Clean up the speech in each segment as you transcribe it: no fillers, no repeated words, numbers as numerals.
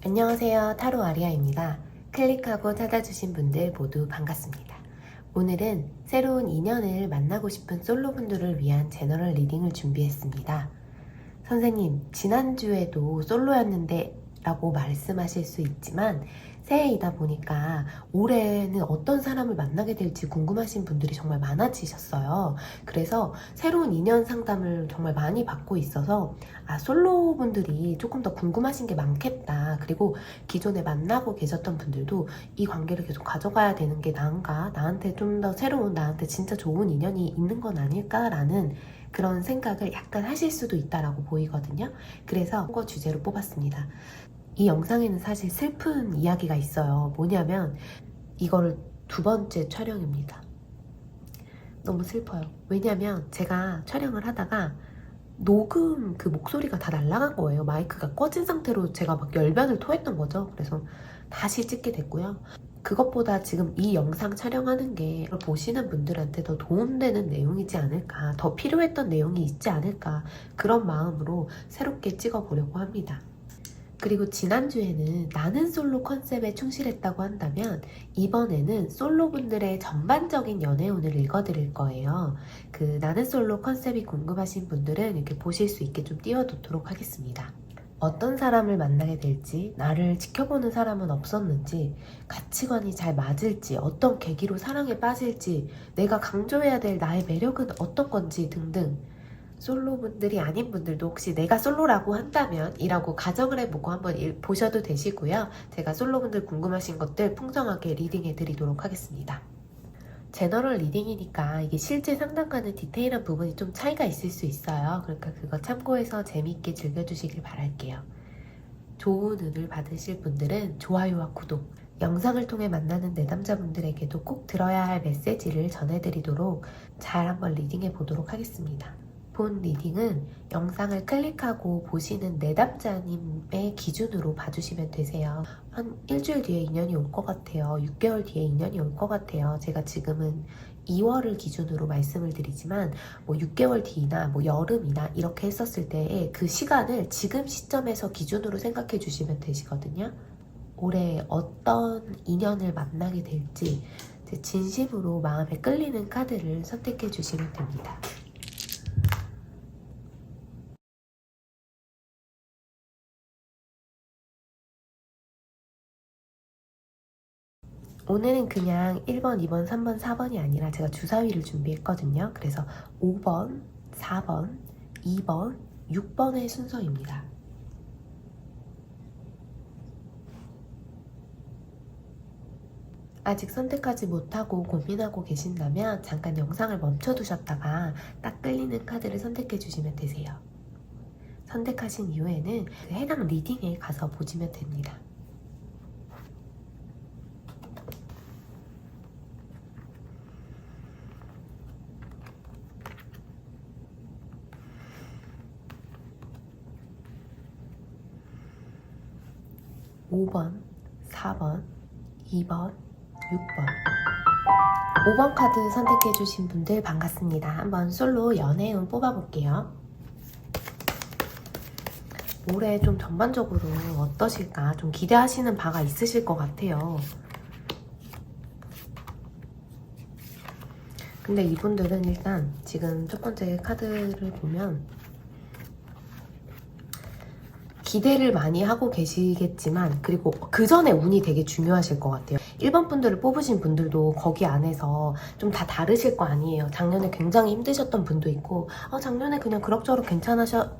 안녕하세요. 타로 아리아입니다. 클릭하고 찾아주신 분들 모두 반갑습니다. 오늘은 새로운 인연을 만나고 싶은 솔로분들을 위한 제너럴 리딩을 준비했습니다. 선생님, 지난주에도 솔로였는데 라고 말씀하실 수 있지만 새해이다 보니까 올해는 어떤 사람을 만나게 될지 궁금하신 분들이 정말 많아지셨어요. 그래서 새로운 인연 상담을 정말 많이 받고 있어서 솔로분들이 조금 더 궁금하신 게 많겠다. 그리고 기존에 만나고 계셨던 분들도 이 관계를 계속 가져가야 되는 게 나은가? 나한테 좀 더 새로운, 나한테 진짜 좋은 인연이 있는 건 아닐까라는 그런 생각을 약간 하실 수도 있다라고 보이거든요. 그래서 그거 주제로 뽑았습니다. 이 영상에는 사실 슬픈 이야기가 있어요. 뭐냐면 이거를 두 번째 촬영입니다. 너무 슬퍼요. 왜냐면 제가 촬영을 하다가 녹음 그 목소리가 다 날아간 거예요. 마이크가 꺼진 상태로 제가 막 열변을 토했던 거죠. 그래서 다시 찍게 됐고요. 그것보다 지금 이 영상 촬영하는 게 보시는 분들한테 더 도움되는 내용이지 않을까, 더 필요했던 내용이 있지 않을까, 그런 마음으로 새롭게 찍어보려고 합니다. 그리고 지난주에는 나는 솔로 컨셉에 충실했다고 한다면 이번에는 솔로분들의 전반적인 연애운을 읽어드릴 거예요. 그 나는 솔로 컨셉이 궁금하신 분들은 이렇게 보실 수 있게 좀 띄워두도록 하겠습니다. 어떤 사람을 만나게 될지, 나를 지켜보는 사람은 없었는지, 가치관이 잘 맞을지, 어떤 계기로 사랑에 빠질지, 내가 강조해야 될 나의 매력은 어떤 건지 등등, 솔로분들이 아닌 분들도 혹시 내가 솔로라고 한다면 이라고 가정을 해보고 한번 보셔도 되시고요. 제가 솔로분들 궁금하신 것들 풍성하게 리딩해 드리도록 하겠습니다. 제너럴 리딩이니까 이게 실제 상담과는 디테일한 부분이 좀 차이가 있을 수 있어요. 그러니까 그거 참고해서 재밌게 즐겨주시길 바랄게요. 좋은 운을 받으실 분들은 좋아요와 구독, 영상을 통해 만나는 내담자분들에게도 꼭 들어야 할 메시지를 전해드리도록 잘 한번 리딩해 보도록 하겠습니다. 본 리딩은 영상을 클릭하고 보시는 내담자님의 기준으로 봐주시면 되세요. 한 일주일 뒤에 인연이 올 것 같아요. 6개월 뒤에 인연이 올 것 같아요. 제가 지금은 2월을 기준으로 말씀을 드리지만 뭐 6개월 뒤나 뭐 여름이나 이렇게 했었을 때의 그 시간을 지금 시점에서 기준으로 생각해 주시면 되시거든요. 올해 어떤 인연을 만나게 될지 진심으로 마음에 끌리는 카드를 선택해 주시면 됩니다. 오늘은 그냥 1번, 2번, 3번, 4번이 아니라 제가 주사위를 준비했거든요. 그래서 5번, 4번, 2번, 6번의 순서입니다. 아직 선택하지 못하고 고민하고 계신다면 잠깐 영상을 멈춰두셨다가 딱 끌리는 카드를 선택해 주시면 되세요. 선택하신 이후에는 그 해당 리딩에 가서 보시면 됩니다. (5번) (4번) (2번) (6번) 5번 카드 선택해주신 분들 반갑습니다. 한번 솔로 연애운 뽑아볼게요. 올해 좀 전반적으로 어떠실까? 좀 기대하시는 바가 있으실 것 같아요. 근데 이분들은 일단 지금 첫 번째 카드를 보면 기대를 많이 하고 계시겠지만 그리고 그 전에 운이 되게 중요하실 것 같아요. 1번 분들을 뽑으신 분들도 거기 안에서 좀 다 다르실 거 아니에요. 작년에 굉장히 힘드셨던 분도 있고 작년에 그냥 그럭저럭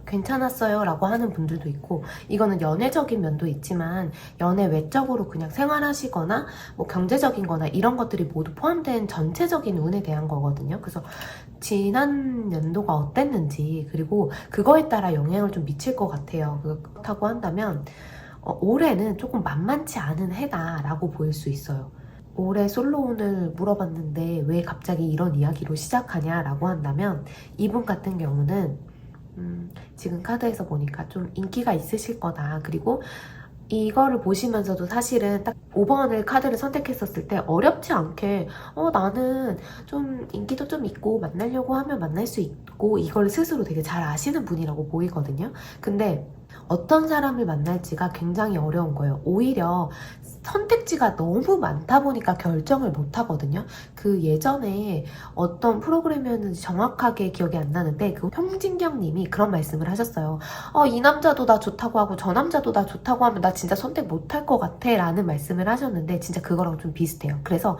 괜찮았어요 라고 하는 분들도 있고, 이거는 연애적인 면도 있지만 연애 외적으로 그냥 생활하시거나 뭐 경제적인 거나 이런 것들이 모두 포함된 전체적인 운에 대한 거거든요. 그래서 지난 연도가 어땠는지 그리고 그거에 따라 영향을 좀 미칠 것 같아요. 그렇다고 한다면 올해는 조금 만만치 않은 해다라고 보일 수 있어요. 올해 솔로운을 물어봤는데 왜 갑자기 이런 이야기로 시작하냐라고 한다면 이분 같은 경우는 지금 카드에서 보니까 좀 인기가 있으실 거다. 그리고 이거를 보시면서도 사실은 딱 5번을 카드를 선택했었을 때 어렵지 않게 나는 좀 인기도 좀 있고 만나려고 하면 만날 수 있고 이걸 스스로 되게 잘 아시는 분이라고 보이거든요. 근데 어떤 사람을 만날지가 굉장히 어려운 거예요. 오히려 선택지가 너무 많다 보니까 결정을 못 하거든요. 그 예전에 어떤 프로그램이었는지 정확하게 기억이 안 나는데 그 홍진경 님이 그런 말씀을 하셨어요. 이 남자도 나 좋다고 하고 저 남자도 나 좋다고 하면 나 진짜 선택 못 할 것 같아 라는 말씀을 하셨는데 진짜 그거랑 좀 비슷해요. 그래서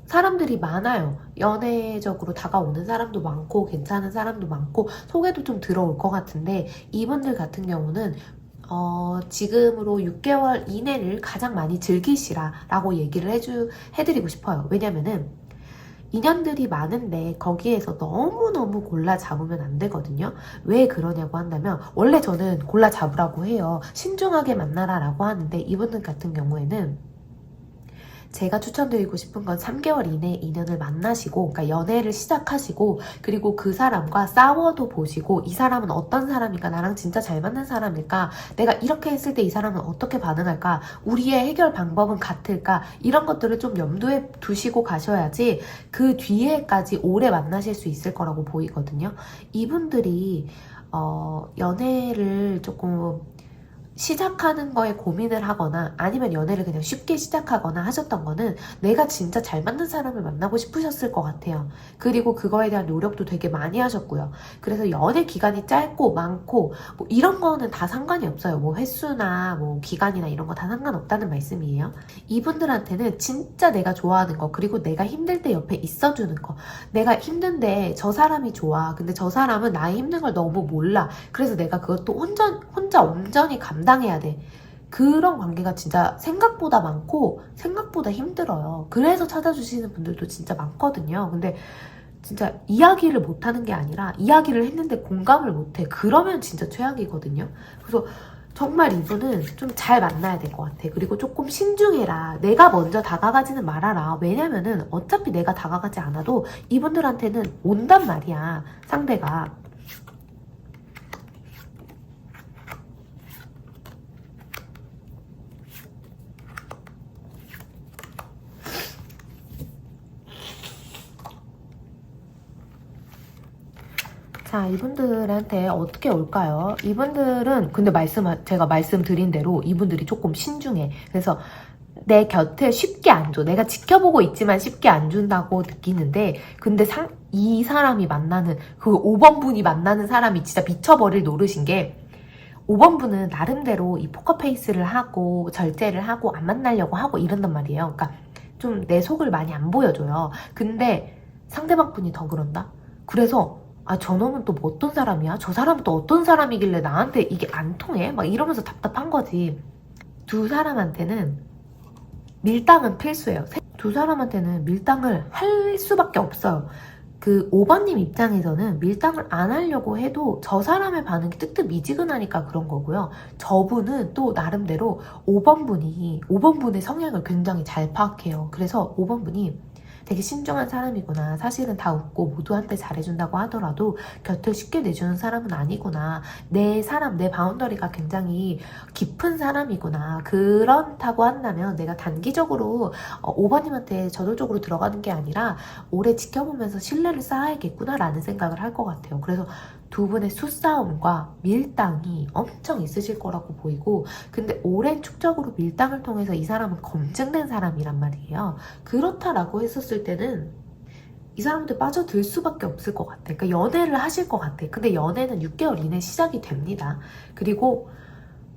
사람들이 많아요. 연애적으로 다가오는 사람도 많고 괜찮은 사람도 많고 소개도 좀 들어올 것 같은데 이분들 같은 경우는 지금으로 6개월 이내를 가장 많이 즐기시라 라고 얘기를 해드리고 싶어요. 왜냐면은 인연들이 많은데 거기에서 너무너무 골라 잡으면 안 되거든요. 왜 그러냐고 한다면 원래 저는 골라 잡으라고 해요. 신중하게 만나라 라고 하는데 이분들 같은 경우에는 제가 추천드리고 싶은 건 3개월 이내에 인연을 만나시고, 그러니까 연애를 시작하시고, 그리고 그 사람과 싸워도 보시고, 이 사람은 어떤 사람일까? 나랑 진짜 잘 맞는 사람일까? 내가 이렇게 했을 때 이 사람은 어떻게 반응할까? 우리의 해결 방법은 같을까? 이런 것들을 좀 염두에 두시고 가셔야지 그 뒤에까지 오래 만나실 수 있을 거라고 보이거든요. 이분들이 연애를 조금 시작하는 거에 고민을 하거나 아니면 연애를 그냥 쉽게 시작하거나 하셨던 거는 내가 진짜 잘 맞는 사람을 만나고 싶으셨을 것 같아요. 그리고 그거에 대한 노력도 되게 많이 하셨고요. 그래서 연애 기간이 짧고 많고 뭐 이런 거는 다 상관이 없어요. 뭐 횟수나 뭐 기간이나 이런 거 다 상관없다는 말씀이에요. 이분들한테는 진짜 내가 좋아하는 거 그리고 내가 힘들 때 옆에 있어주는 거 내가 힘든데 저 사람이 좋아. 근데 저 사람은 나의 힘든 걸 너무 몰라. 그래서 내가 그것도 혼자 온전히 감당해야 돼. 그런 관계가 진짜 생각보다 많고 생각보다 힘들어요. 그래서 찾아주시는 분들도 진짜 많거든요. 근데 진짜 이야기를 못하는 게 아니라 이야기를 했는데 공감을 못해. 그러면 진짜 최악이거든요. 그래서 정말 이분은 좀 잘 만나야 될 것 같아. 그리고 조금 신중해라. 내가 먼저 다가가지는 말아라. 왜냐면은 어차피 내가 다가가지 않아도 이분들한테는 온단 말이야. 상대가. 자, 이분들한테 어떻게 올까요? 이분들은 근데 제가 말씀드린 대로 이분들이 조금 신중해. 그래서 내 곁에 쉽게 안 줘. 내가 지켜보고 있지만 쉽게 안 준다고 느끼는데 근데 이 사람이 만나는 그 5번 분이 만나는 사람이 진짜 미쳐버릴 노릇인 게 5번 분은 나름대로 이 포커페이스를 하고 절제를 하고 안 만나려고 하고 이런단 말이에요. 그러니까 좀 내 속을 많이 안 보여줘요. 근데 상대방 분이 더 그런다? 그래서 저놈은 또 뭐 어떤 사람이야? 저 사람은 또 어떤 사람이길래 나한테 이게 안 통해? 막 이러면서 답답한 거지. 두 사람한테는 밀당은 필수예요. 두 사람한테는 밀당을 할 수밖에 없어요. 그 5번님 입장에서는 밀당을 안 하려고 해도 저 사람의 반응이 뜨뜻미지근하니까 그런 거고요. 저분은 또 나름대로 5번분의 성향을 굉장히 잘 파악해요. 그래서 5번분이 되게 신중한 사람이구나. 사실은 다 웃고 모두한테 잘해준다고 하더라도 곁을 쉽게 내주는 사람은 아니구나. 내 바운더리가 굉장히 깊은 사람이구나. 그렇다고 한다면 내가 단기적으로 5번님한테 저돌적으로 들어가는 게 아니라 오래 지켜보면서 신뢰를 쌓아야겠구나 라는 생각을 할 것 같아요. 그래서 두 분의 수싸움과 밀당이 엄청 있으실 거라고 보이고 근데 오랜 축적으로 밀당을 통해서 이 사람은 검증된 사람이란 말이에요. 그렇다라고 했었을 때는 이 사람한테 빠져들 수밖에 없을 것 같아. 그러니까 연애를 하실 것 같아. 근데 연애는 6개월 이내 시작이 됩니다. 그리고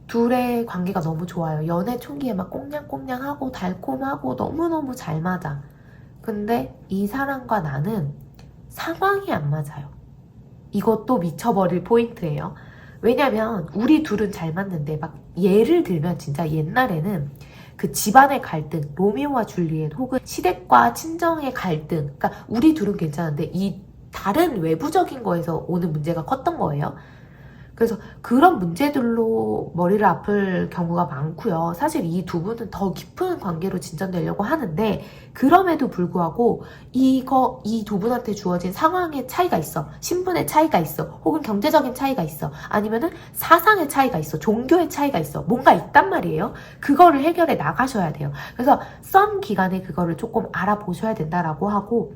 둘의 관계가 너무 좋아요. 연애 초기에 막 꽁냥꽁냥하고 달콤하고 너무너무 잘 맞아. 근데 이 사람과 나는 상황이 안 맞아요. 이것도 미쳐버릴 포인트예요. 왜냐면 우리 둘은 잘 맞는데 막 예를 들면 진짜 옛날에는 그 집안의 갈등, 로미오와 줄리엣 혹은 시댁과 친정의 갈등 그러니까 우리 둘은 괜찮은데 이 다른 외부적인 거에서 오는 문제가 컸던 거예요. 그래서 그런 문제들로 머리를 아플 경우가 많고요. 사실 이 두 분은 더 깊은 관계로 진전되려고 하는데 그럼에도 불구하고 이 두 분한테 주어진 상황의 차이가 있어. 신분의 차이가 있어. 혹은 경제적인 차이가 있어. 아니면은 사상의 차이가 있어. 종교의 차이가 있어. 뭔가 있단 말이에요. 그거를 해결해 나가셔야 돼요. 그래서 썸 기간에 그거를 조금 알아보셔야 된다라고 하고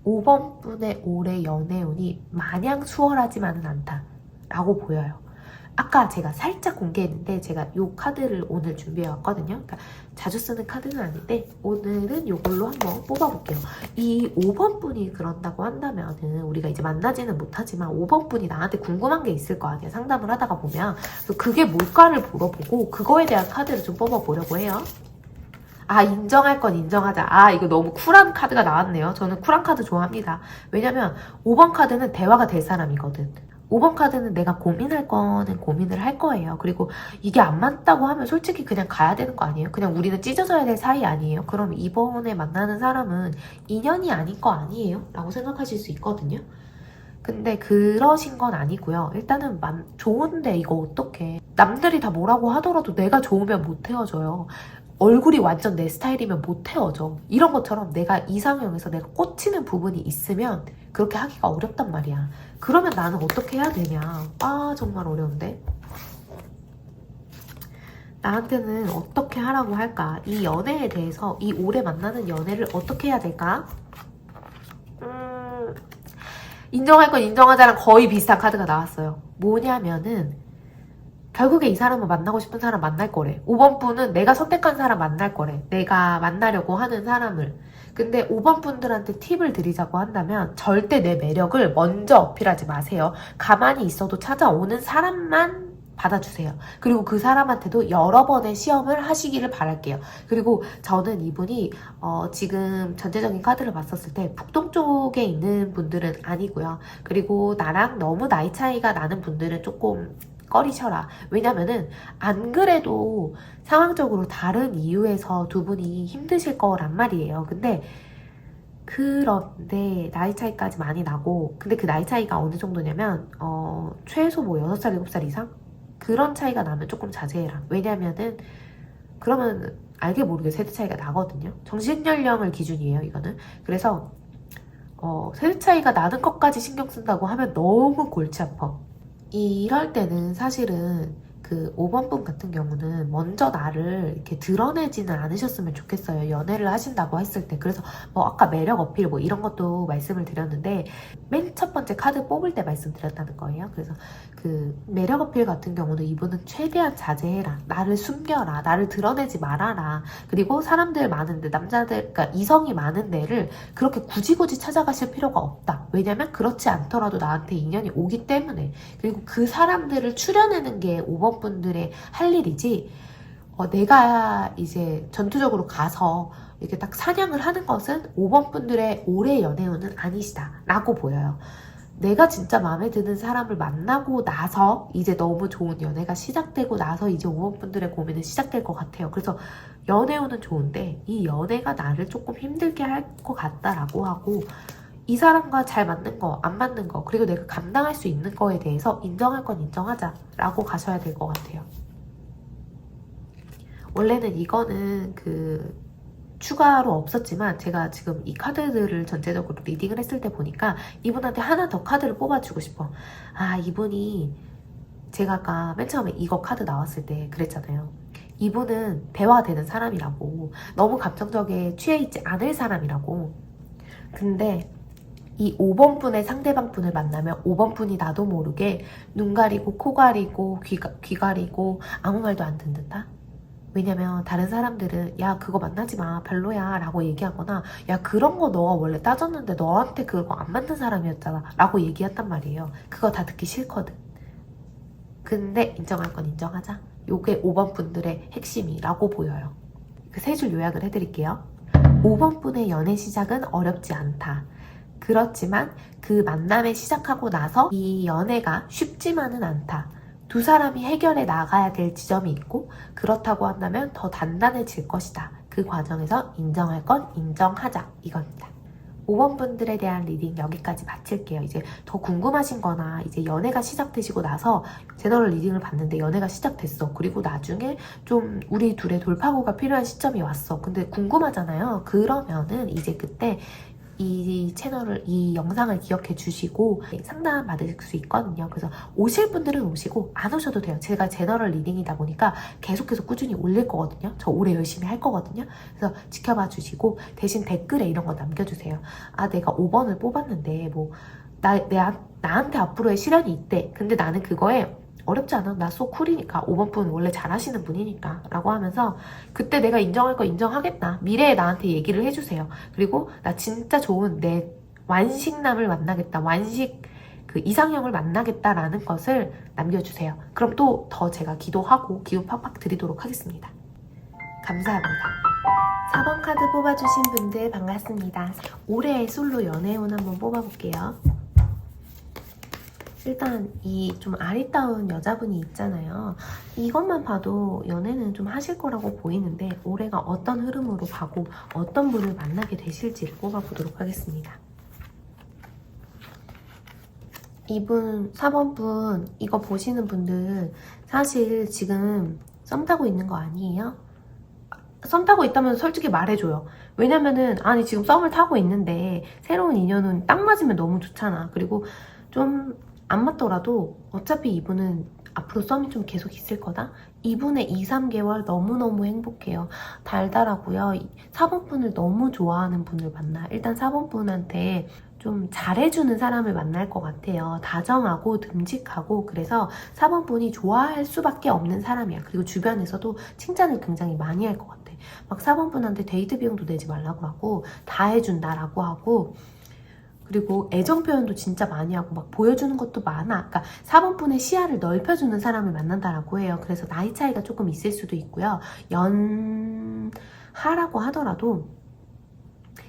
5번 분의 올해 연애운이 마냥 수월하지만은 않다. 라고 보여요. 아까 제가 살짝 공개했는데 제가 이 카드를 오늘 준비해 왔거든요. 그러니까 자주 쓰는 카드는 아닌데 오늘은 이걸로 한번 뽑아볼게요. 이 5번 분이 그런다고 한다면은 우리가 이제 만나지는 못하지만 5번 분이 나한테 궁금한 게 있을 거 아니에요. 상담을 하다가 보면 그게 뭘까를 물어보고 그거에 대한 카드를 좀 뽑아보려고 해요. 아, 인정할 건 인정하자. 아, 이거 너무 쿨한 카드가 나왔네요. 저는 쿨한 카드 좋아합니다. 왜냐면 5번 카드는 대화가 될 사람이거든. 5번 카드는 내가 고민할 거는 고민을 할 거예요. 그리고 이게 안 맞다고 하면 솔직히 그냥 가야 되는 거 아니에요? 그냥 우리는 찢어져야 될 사이 아니에요? 그럼 이번에 만나는 사람은 인연이 아닌 거 아니에요? 라고 생각하실 수 있거든요. 근데 그러신 건 아니고요. 일단은 좋은데 이거 어떡해. 남들이 다 뭐라고 하더라도 내가 좋으면 못 헤어져요. 얼굴이 완전 내 스타일이면 못 헤어져. 이런 것처럼 내가 이상형에서 내가 꽂히는 부분이 있으면 그렇게 하기가 어렵단 말이야. 그러면 나는 어떻게 해야 되냐. 아, 정말 어려운데. 나한테는 어떻게 하라고 할까? 이 연애에 대해서, 이 올해 만나는 연애를 어떻게 해야 될까? 인정할 건 인정하자랑 거의 비슷한 카드가 나왔어요. 뭐냐면은 결국에 이 사람을 만나고 싶은 사람 만날 거래. 5번 분은 내가 선택한 사람 만날 거래. 내가 만나려고 하는 사람을. 근데 5번 분들한테 팁을 드리자고 한다면 절대 내 매력을 먼저 어필하지 마세요. 가만히 있어도 찾아오는 사람만 받아주세요. 그리고 그 사람한테도 여러 번의 시험을 하시기를 바랄게요. 그리고 저는 이분이 지금 전체적인 카드를 봤었을 때 북동쪽에 있는 분들은 아니고요. 그리고 나랑 너무 나이 차이가 나는 분들은 조금 꺼리셔라. 왜냐면은 안 그래도 상황적으로 다른 이유에서 두 분이 힘드실 거란 말이에요. 그런데 나이 차이까지 많이 나고 근데 그 나이 차이가 어느 정도냐면 최소 뭐 6살, 7살 이상? 그런 차이가 나면 조금 자제해라. 왜냐면은 그러면 알게 모르게 세대 차이가 나거든요. 정신연령을 기준이에요, 이거는. 그래서 세대 차이가 나는 것까지 신경 쓴다고 하면 너무 골치 아파. 이럴 때는 사실은 그 5번 분 같은 경우는 먼저 나를 이렇게 드러내지는 않으셨으면 좋겠어요. 연애를 하신다고 했을 때. 그래서 뭐 아까 매력 어필 뭐 이런 것도 말씀을 드렸는데 맨 첫 번째 카드 뽑을 때 말씀드렸다는 거예요. 그래서 그 매력 어필 같은 경우는 이분은 최대한 자제해라. 나를 숨겨라. 나를 드러내지 말아라. 그리고 사람들 많은데 남자들, 그러니까 이성이 많은 데를 그렇게 굳이 찾아가실 필요가 없다. 왜냐면 그렇지 않더라도 나한테 인연이 오기 때문에. 그리고 그 사람들을 추려내는 게 5번 분들의 할 일이지 내가 이제 전투적으로 가서 이렇게 딱 사냥을 하는 것은 5번 분들의 올해 연애운은 아니시다 라고 보여요. 내가 진짜 마음에 드는 사람을 만나고 나서 이제 너무 좋은 연애가 시작되고 나서 이제 5번 분들의 고민은 시작될 것 같아요. 그래서 연애운은 좋은데 이 연애가 나를 조금 힘들게 할 것 같다라고 하고 이 사람과 잘 맞는 거, 안 맞는 거, 그리고 내가 감당할 수 있는 거에 대해서 인정할 건 인정하자라고 가셔야 될 것 같아요. 원래는 이거는 추가로 없었지만 제가 지금 이 카드들을 전체적으로 리딩을 했을 때 보니까 이분한테 하나 더 카드를 뽑아주고 싶어. 아, 이분이 제가 아까 맨 처음에 이거 카드 나왔을 때 그랬잖아요. 이분은 대화되는 사람이라고, 너무 감정적에 취해 있지 않을 사람이라고. 근데 이 5번 분의 상대방 분을 만나면 5번 분이 나도 모르게 눈 가리고 코 가리고 귀 가리고 아무 말도 안 듣는다? 왜냐면 다른 사람들은 야 그거 만나지 마 별로야 라고 얘기하거나 야 그런 거 너가 원래 따졌는데 너한테 그거 안 맞는 사람이었잖아 라고 얘기했단 말이에요. 그거 다 듣기 싫거든. 근데 인정할 건 인정하자. 요게 5번 분들의 핵심이라고 보여요. 그 세 줄 요약을 해드릴게요. 5번 분의 연애 시작은 어렵지 않다. 그렇지만 그 만남에 시작하고 나서 이 연애가 쉽지만은 않다. 두 사람이 해결해 나가야 될 지점이 있고 그렇다고 한다면 더 단단해질 것이다. 그 과정에서 인정할 건 인정하자 이겁니다. 5번 분들에 대한 리딩 여기까지 마칠게요. 이제 더 궁금하신 거나 이제 연애가 시작되시고 나서 제너럴 리딩을 봤는데 연애가 시작됐어. 그리고 나중에 좀 우리 둘의 돌파구가 필요한 시점이 왔어. 근데 궁금하잖아요. 그러면은 이제 그때 이 채널을, 이 영상을 기억해 주시고 상담 받을 수 있거든요. 그래서 오실 분들은 오시고 안 오셔도 돼요. 제가 제너럴 리딩이다 보니까 계속해서 꾸준히 올릴 거거든요. 저 올해 열심히 할 거거든요. 그래서 지켜봐 주시고 대신 댓글에 이런 거 남겨주세요. 아 내가 5번을 뽑았는데 뭐 나한테 앞으로의 시련이 있대. 근데 나는 그거에 어렵지 않아. 나 소 쿨이니까. 5번 분 원래 잘하시는 분이니까. 라고 하면서 그때 내가 인정할 거 인정하겠다. 미래에 나한테 얘기를 해주세요. 그리고 나 진짜 좋은 내 완식남을 만나겠다. 완식 그 이상형을 만나겠다라는 것을 남겨주세요. 그럼 또 더 제가 기도하고 기운 팍팍 드리도록 하겠습니다. 감사합니다. 4번 카드 뽑아주신 분들 반갑습니다. 올해의 솔로 연애운 한번 뽑아볼게요. 일단 이 좀 아리따운 여자분이 있잖아요. 이것만 봐도 연애는 좀 하실 거라고 보이는데 올해가 어떤 흐름으로 가고 어떤 분을 만나게 되실지를 뽑아보도록 하겠습니다. 이분 4번 분 이거 보시는 분들 사실 지금 썸 타고 있는 거 아니에요? 썸 타고 있다면 솔직히 말해줘요. 왜냐면은 아니 지금 썸을 타고 있는데 새로운 인연은 딱 맞으면 너무 좋잖아. 그리고 좀 안 맞더라도 어차피 이분은 앞으로 썸이 좀 계속 있을 거다? 이분의 2, 3개월 너무너무 행복해요. 달달하고요. 4번 분을 너무 좋아하는 분을 만나. 일단 4번 분한테 좀 잘해주는 사람을 만날 것 같아요. 다정하고 듬직하고 그래서 4번 분이 좋아할 수밖에 없는 사람이야. 그리고 주변에서도 칭찬을 굉장히 많이 할 것 같아. 막 4번 분한테 데이트 비용도 내지 말라고 하고 다 해준다라고 하고 그리고 애정 표현도 진짜 많이 하고 막 보여주는 것도 많아. 그러니까 4번 분의 시야를 넓혀주는 사람을 만난다라고 해요. 그래서 나이 차이가 조금 있을 수도 있고요. 연하라고 하더라도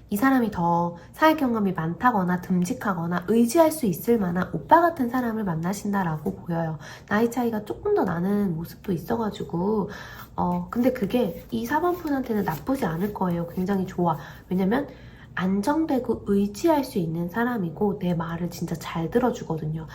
이 사람이 더 사회 경험이 많다거나 듬직하거나 의지할 수 있을 만한 오빠 같은 사람을 만나신다라고 보여요. 나이 차이가 조금 더 나는 모습도 있어가지고 근데 그게 이 4번 분한테는 나쁘지 않을 거예요. 굉장히 좋아. 왜냐면 안정되고 의지할 수 있는 사람이고 내 말을 진짜 잘 들어주거든요.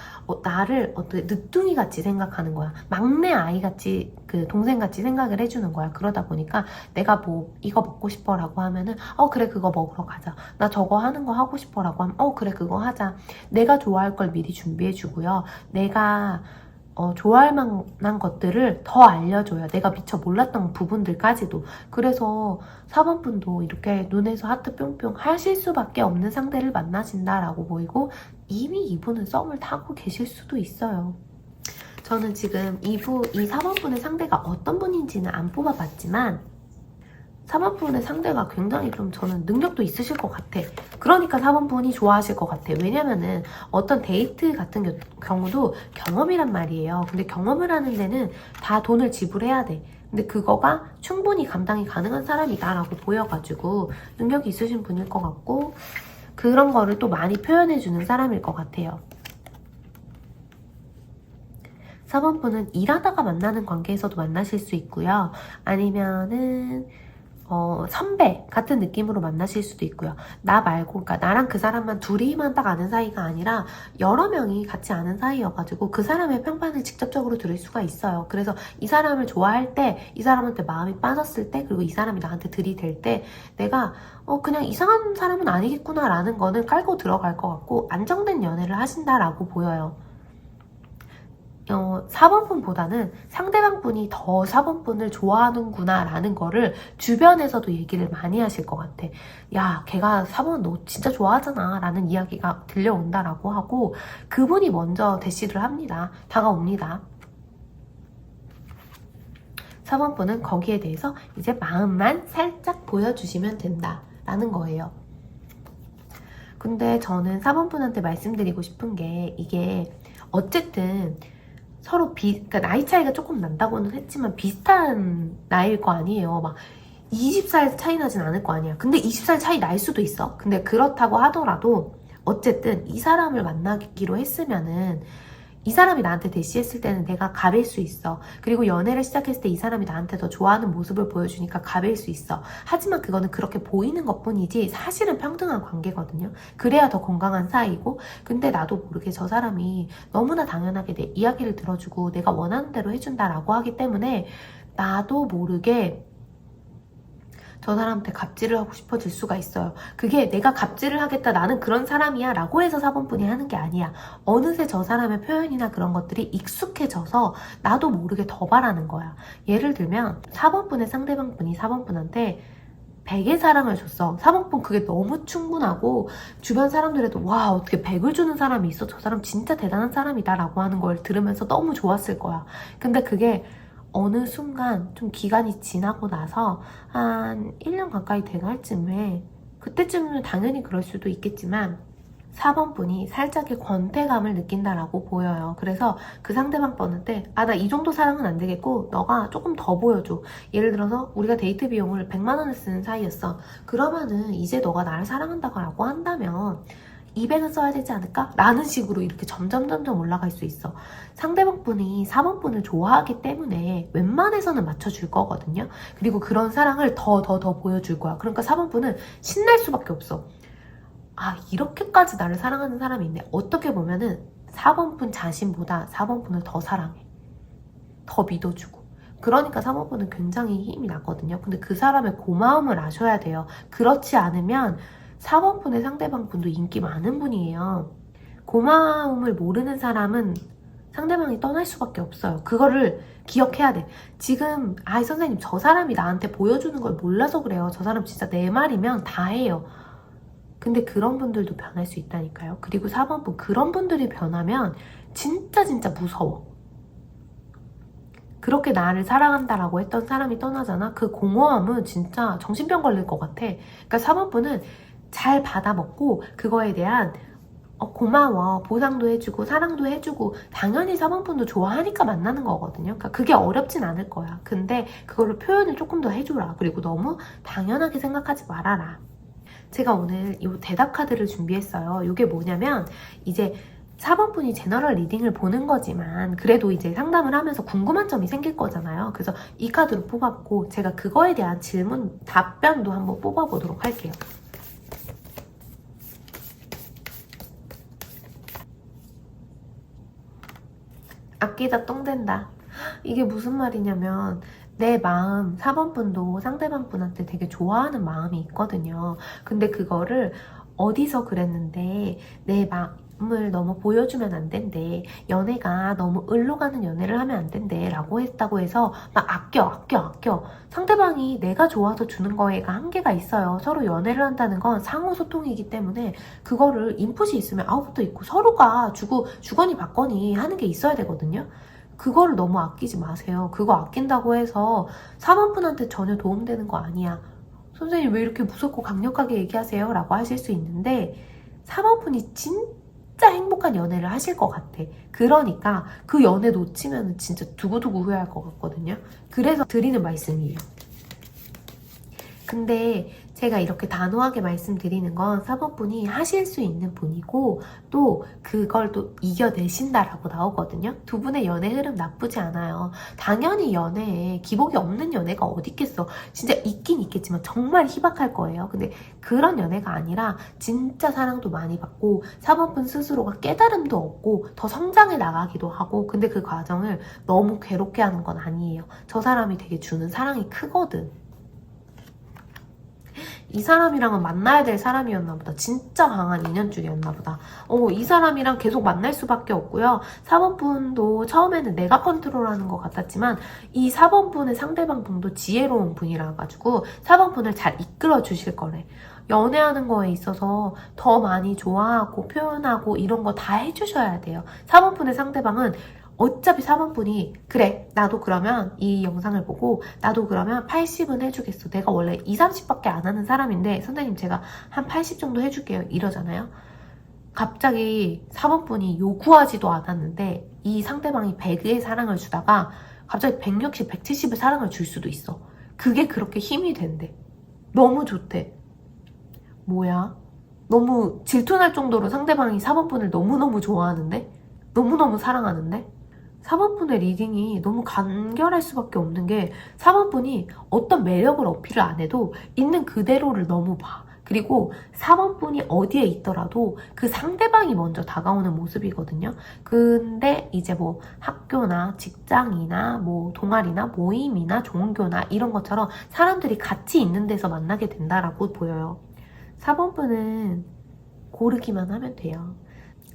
나를 어떻게 늦둥이 같이 생각하는 거야. 막내 아이 같이 그 동생 같이 생각을 해주는 거야. 그러다 보니까 내가 뭐 이거 먹고 싶어라고 하면은 그래 그거 먹으러 가자. 나 저거 하는 거 하고 싶어라고 하면 그래 그거 하자. 내가 좋아할 걸 미리 준비해주고요. 내가 좋아할 만한 것들을 더 알려줘요. 내가 미처 몰랐던 부분들까지도. 그래서 4번 분도 이렇게 눈에서 하트 뿅뿅 하실 수밖에 없는 상대를 만나신다라고 보이고 이미 이분은 썸을 타고 계실 수도 있어요. 저는 지금 이 4번 분의 상대가 어떤 분인지는 안 뽑아봤지만 4번 분의 상대가 굉장히 좀 저는 능력도 있으실 것 같아. 그러니까 4번 분이 좋아하실 것 같아. 왜냐면은 어떤 데이트 같은 경우도 경험이란 말이에요. 근데 경험을 하는 데는 다 돈을 지불해야 돼. 근데 그거가 충분히 감당이 가능한 사람이다라고 보여가지고 능력이 있으신 분일 것 같고 그런 거를 또 많이 표현해주는 사람일 것 같아요. 4번 분은 일하다가 만나는 관계에서도 만나실 수 있고요. 아니면은 선배 같은 느낌으로 만나실 수도 있고요. 나 말고, 그러니까 나랑 그 사람만 둘이만 딱 아는 사이가 아니라 여러 명이 같이 아는 사이여가지고 그 사람의 평판을 직접적으로 들을 수가 있어요. 그래서 이 사람을 좋아할 때, 이 사람한테 마음이 빠졌을 때, 그리고 이 사람이 나한테 들이댈 때 내가 그냥 이상한 사람은 아니겠구나 라는 거는 깔고 들어갈 것 같고 안정된 연애를 하신다라고 보여요. 4번 분보다는 상대방 분이 더 4번 분을 좋아하는구나 라는 거를 주변에서도 얘기를 많이 하실 것 같아. 야, 걔가 4번 너 진짜 좋아하잖아 라는 이야기가 들려온다라고 하고 그분이 먼저 대시를 합니다. 다가옵니다. 4번 분은 거기에 대해서 이제 마음만 살짝 보여주시면 된다 라는 거예요. 근데 저는 4번 분한테 말씀드리고 싶은 게 이게 어쨌든 서로 그러니까 나이 차이가 조금 난다고는 했지만 비슷한 나이일 거 아니에요. 막 20살 차이 나진 않을 거 아니야. 근데 20살 차이 날 수도 있어. 근데 그렇다고 하더라도 어쨌든 이 사람을 만나기로 했으면은 이 사람이 나한테 대시했을 때는 내가 갑일 수 있어. 그리고 연애를 시작했을 때 이 사람이 나한테 더 좋아하는 모습을 보여주니까 갑일 수 있어. 하지만 그거는 그렇게 보이는 것뿐이지 사실은 평등한 관계거든요. 그래야 더 건강한 사이고 근데 나도 모르게 저 사람이 너무나 당연하게 내 이야기를 들어주고 내가 원하는 대로 해준다라고 하기 때문에 나도 모르게 저 사람한테 갑질을 하고 싶어질 수가 있어요. 그게 내가 갑질을 하겠다 나는 그런 사람이야 라고 해서 4번 분이 하는 게 아니야. 어느새 저 사람의 표현이나 그런 것들이 익숙해져서 나도 모르게 더 바라는 거야. 예를 들면 4번 분의 상대방 분이 4번 분한테 100의 사랑을 줬어. 4번분 그게 너무 충분하고 주변 사람들에도 와 어떻게 100을 주는 사람이 있어? 저 사람 진짜 대단한 사람이다 라고 하는 걸 들으면서 너무 좋았을 거야. 근데 그게 어느 순간 좀 기간이 지나고 나서 한 1년 가까이 돼갈 쯤에 그때쯤은 당연히 그럴 수도 있겠지만 4번 분이 살짝의 권태감을 느낀다라고 보여요. 그래서 그 상대방 뻔한테 나 이 정도 사랑은 안 되겠고 너가 조금 더 보여줘. 예를 들어서 우리가 데이트 비용을 100만 원을 쓰는 사이였어. 그러면은 이제 너가 나를 사랑한다고 한다면 200은 써야 되지 않을까? 라는 식으로 이렇게 점점 올라갈 수 있어. 상대방 분이 4번 분을 좋아하기 때문에 웬만해서는 맞춰줄 거거든요. 그리고 그런 사랑을 더 보여줄 거야. 그러니까 4번 분은 신날 수밖에 없어. 이렇게까지 나를 사랑하는 사람이 있네. 어떻게 보면은 4번 분 자신보다 4번 분을 더 사랑해. 더 믿어주고. 그러니까 3번 분은 굉장히 힘이 나거든요. 근데 그 사람의 고마움을 아셔야 돼요. 그렇지 않으면 4번 분의 상대방 분도 인기 많은 분이에요. 고마움을 모르는 사람은 상대방이 떠날 수밖에 없어요. 그거를 기억해야 돼. 지금 선생님 저 사람이 나한테 보여주는 걸 몰라서 그래요. 저 사람 진짜 내 말이면 다 해요. 근데 그런 분들도 변할 수 있다니까요. 그리고 4번 분 그런 분들이 변하면 진짜 무서워. 그렇게 나를 사랑한다라고 했던 사람이 떠나잖아. 그 공허함은 진짜 정신병 걸릴 것 같아. 그러니까 4번 분은 잘 받아먹고 그거에 대한 고마워, 보상도 해주고 사랑도 해주고 당연히 4번 분도 좋아하니까 만나는 거거든요. 그러니까 그게 어렵진 않을 거야. 근데 그거를 표현을 조금 더 해줘라. 그리고 너무 당연하게 생각하지 말아라. 제가 오늘 이 대답 카드를 준비했어요. 이게 뭐냐면 이제 4번 분이 제너럴 리딩을 보는 거지만 그래도 이제 상담을 하면서 궁금한 점이 생길 거잖아요. 그래서 이 카드로 뽑았고 제가 그거에 대한 질문, 답변도 한번 뽑아보도록 할게요. 아끼다 똥된다. 이게 무슨 말이냐면 내 마음, 4번 분도 상대방 분한테 되게 좋아하는 마음이 있거든요. 근데 그거를 어디서 그랬는데 내 마음을 너무 보여주면 안 된대. 연애가 너무 을로 가는 연애를 하면 안 된대 라고 했다고 해서 막 아껴. 상대방이 내가 좋아서 주는 거에가 한계가 있어요. 서로 연애를 한다는 건 상호 소통이기 때문에 그거를 인풋이 있으면 아웃풋도 있고 서로가 주거니 받거니 하는 게 있어야 되거든요. 그거를 너무 아끼지 마세요. 그거 아낀다고 해서 4번 분한테 전혀 도움되는 거 아니야. 선생님 왜 이렇게 무섭고 강력하게 얘기하세요? 라고 하실 수 있는데 4번 분이 진짜 행복한 연애를 하실 것 같아. 그러니까 그 연애 놓치면 진짜 두고두고 후회할 것 같거든요. 그래서 드리는 말씀이에요. 근데 제가 이렇게 단호하게 말씀드리는 건 4번 분이 하실 수 있는 분이고 또 그걸 또 이겨내신다라고 나오거든요. 두 분의 연애 흐름 나쁘지 않아요. 당연히 연애에 기복이 없는 연애가 어디 있겠어. 진짜 있긴 있겠지만 정말 희박할 거예요. 근데 그런 연애가 아니라 진짜 사랑도 많이 받고 4번 분 스스로가 깨달음도 얻고 더 성장해 나가기도 하고 근데 그 과정을 너무 괴롭게 하는 건 아니에요. 저 사람이 되게 주는 사랑이 크거든. 이 사람이랑은 만나야 될 사람이었나 보다. 진짜 강한 인연줄이었나 보다. 이 사람이랑 계속 만날 수밖에 없고요. 4번 분도 처음에는 내가 컨트롤하는 것 같았지만 이 4번 분의 상대방 분도 지혜로운 분이라 가지고 4번 분을 잘 이끌어 주실 거래. 연애하는 거에 있어서 더 많이 좋아하고 표현하고 이런 거 다 해주셔야 돼요. 4번 분의 상대방은 어차피 4번 분이 그래 나도 그러면 이 영상을 보고 나도 그러면 80은 해주겠어. 내가 원래 20, 30밖에 안 하는 사람인데 선생님 제가 한 80 정도 해줄게요 이러잖아요. 갑자기 4번 분이 요구하지도 않았는데 이 상대방이 100의 사랑을 주다가 갑자기 160, 170의 사랑을 줄 수도 있어. 그게 그렇게 힘이 된대. 너무 좋대. 뭐야? 너무 질투날 정도로 상대방이 4번 분을 너무너무 좋아하는데? 너무너무 사랑하는데? 4번 분의 리딩이 너무 간결할 수밖에 없는 게 4번 분이 어떤 매력을 어필을 안 해도 있는 그대로를 너무 봐. 그리고 4번 분이 어디에 있더라도 그 상대방이 먼저 다가오는 모습이거든요. 근데 이제 뭐 학교나 직장이나 뭐 동아리나 모임이나 종교나 이런 것처럼 사람들이 같이 있는 데서 만나게 된다라고 보여요. 4번 분은 고르기만 하면 돼요.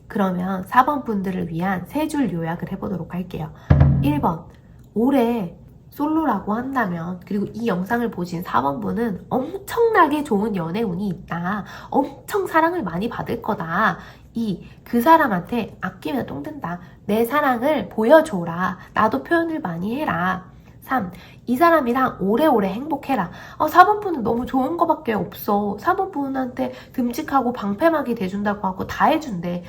그러면 4번 분들을 위한 3줄 요약을 해보도록 할게요. 1번, 올해 솔로라고 한다면, 그리고 이 영상을 보신 4번분은 엄청나게 좋은 연애운이 있다. 엄청 사랑을 많이 받을 거다. 그 사람한테 아끼면 똥 된다. 내 사랑을 보여줘라. 나도 표현을 많이 해라. 3. 이 사람이랑 오래오래 행복해라. 4번분은 너무 좋은 거밖에 없어. 4번분한테 듬직하고 방패막이 돼준다고 하고 다 해준대.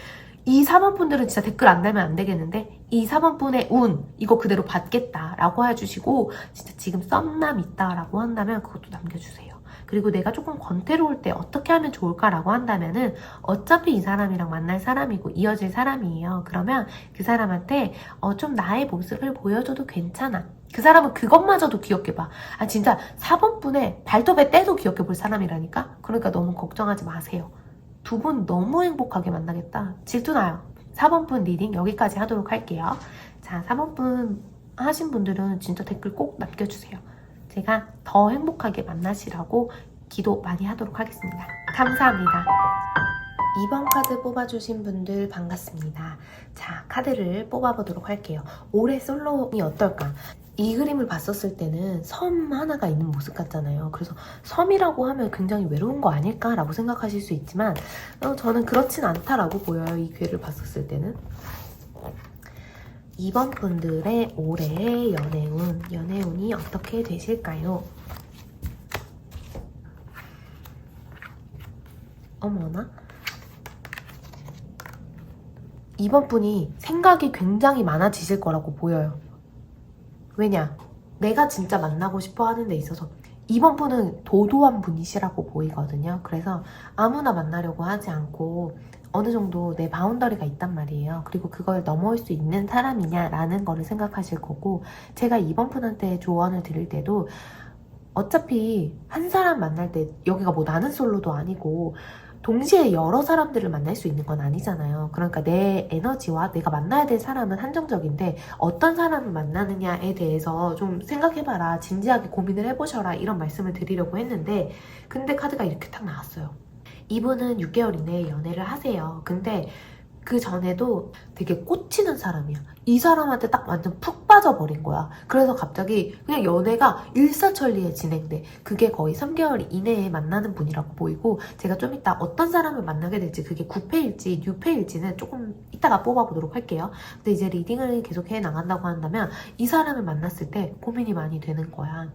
이 4번분들은 진짜 댓글 안 달면 안 되겠는데, 이 4번분의 운 이거 그대로 받겠다 라고 해주시고, 진짜 지금 썸남 있다라고 한다면 그것도 남겨주세요. 그리고 내가 조금 권태로울 때 어떻게 하면 좋을까라고 한다면은, 어차피 이 사람이랑 만날 사람이고 이어질 사람이에요. 그러면 그 사람한테 좀 나의 모습을 보여줘도 괜찮아. 그 사람은 그것마저도 기억해 봐. 진짜 4번분의 발톱에 때도 기억해 볼 사람이라니까. 그러니까 너무 걱정하지 마세요. 두 분 너무 행복하게 만나겠다. 질투나요. 4번분 리딩 여기까지 하도록 할게요. 자, 4번분 하신 분들은 진짜 댓글 꼭 남겨주세요. 제가 더 행복하게 만나시라고 기도 많이 하도록 하겠습니다. 감사합니다. 2번 카드 뽑아주신 분들 반갑습니다. 자, 카드를 뽑아보도록 할게요. 올해 솔로이 어떨까? 이 그림을 봤었을 때는 섬 하나가 있는 모습 같잖아요. 그래서 섬이라고 하면 굉장히 외로운 거 아닐까라고 생각하실 수 있지만 저는 그렇진 않다라고 보여요. 이 괴를 봤었을 때는. 2번 분들의 올해의 연애운이 어떻게 되실까요? 어머나? 2번 분이 생각이 굉장히 많아지실 거라고 보여요. 왜냐? 내가 진짜 만나고 싶어 하는 데 있어서 2번 분은 도도한 분이시라고 보이거든요. 그래서 아무나 만나려고 하지 않고 어느 정도 내 바운더리가 있단 말이에요. 그리고 그걸 넘어올 수 있는 사람이냐라는 거를 생각하실 거고, 제가 2번 분한테 조언을 드릴 때도 어차피 한 사람 만날 때 여기가 뭐 나는 솔로도 아니고 동시에 여러 사람들을 만날 수 있는 건 아니잖아요. 그러니까 내 에너지와 내가 만나야 될 사람은 한정적인데 어떤 사람을 만나느냐에 대해서 좀 생각해봐라. 진지하게 고민을 해보셔라. 이런 말씀을 드리려고 했는데, 근데 카드가 이렇게 딱 나왔어요. 이분은 6개월 이내에 연애를 하세요. 근데 그 전에도 되게 꽂히는 사람이야. 이 사람한테 딱 완전 푹 빠져버린 거야. 그래서 갑자기 그냥 연애가 일사천리에 진행돼. 그게 거의 3개월 이내에 만나는 분이라고 보이고, 제가 좀 이따 어떤 사람을 만나게 될지, 그게 9패일지 6패일지는 조금 이따가 뽑아보도록 할게요. 근데 이제 리딩을 계속 해 나간다고 한다면 이 사람을 만났을 때 고민이 많이 되는 거야.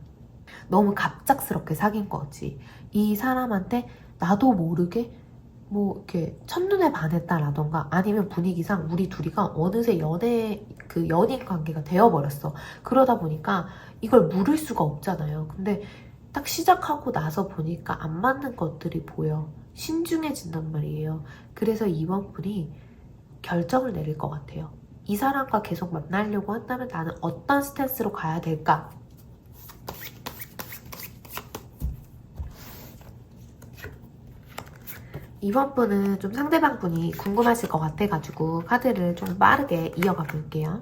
너무 갑작스럽게 사귄 거지. 이 사람한테 나도 모르게 뭐 이렇게 첫눈에 반했다라던가, 아니면 분위기상 우리 둘이가 어느새 연인 관계가 되어버렸어. 그러다 보니까 이걸 물을 수가 없잖아요. 근데 딱 시작하고 나서 보니까 안 맞는 것들이 보여. 신중해진단 말이에요. 그래서 이번 분이 결정을 내릴 것 같아요. 이 사람과 계속 만나려고 한다면 나는 어떤 스탠스로 가야 될까? 이번 분은 좀 상대방 분이 궁금하실 것 같아가지고 카드를 좀 빠르게 이어가 볼게요.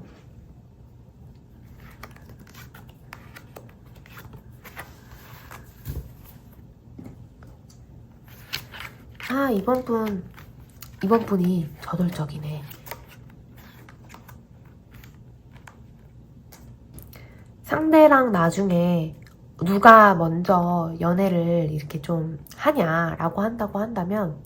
이번 분이 저돌적이네. 상대랑 나중에 누가 먼저 연애를 이렇게 좀 하냐라고 한다고 한다면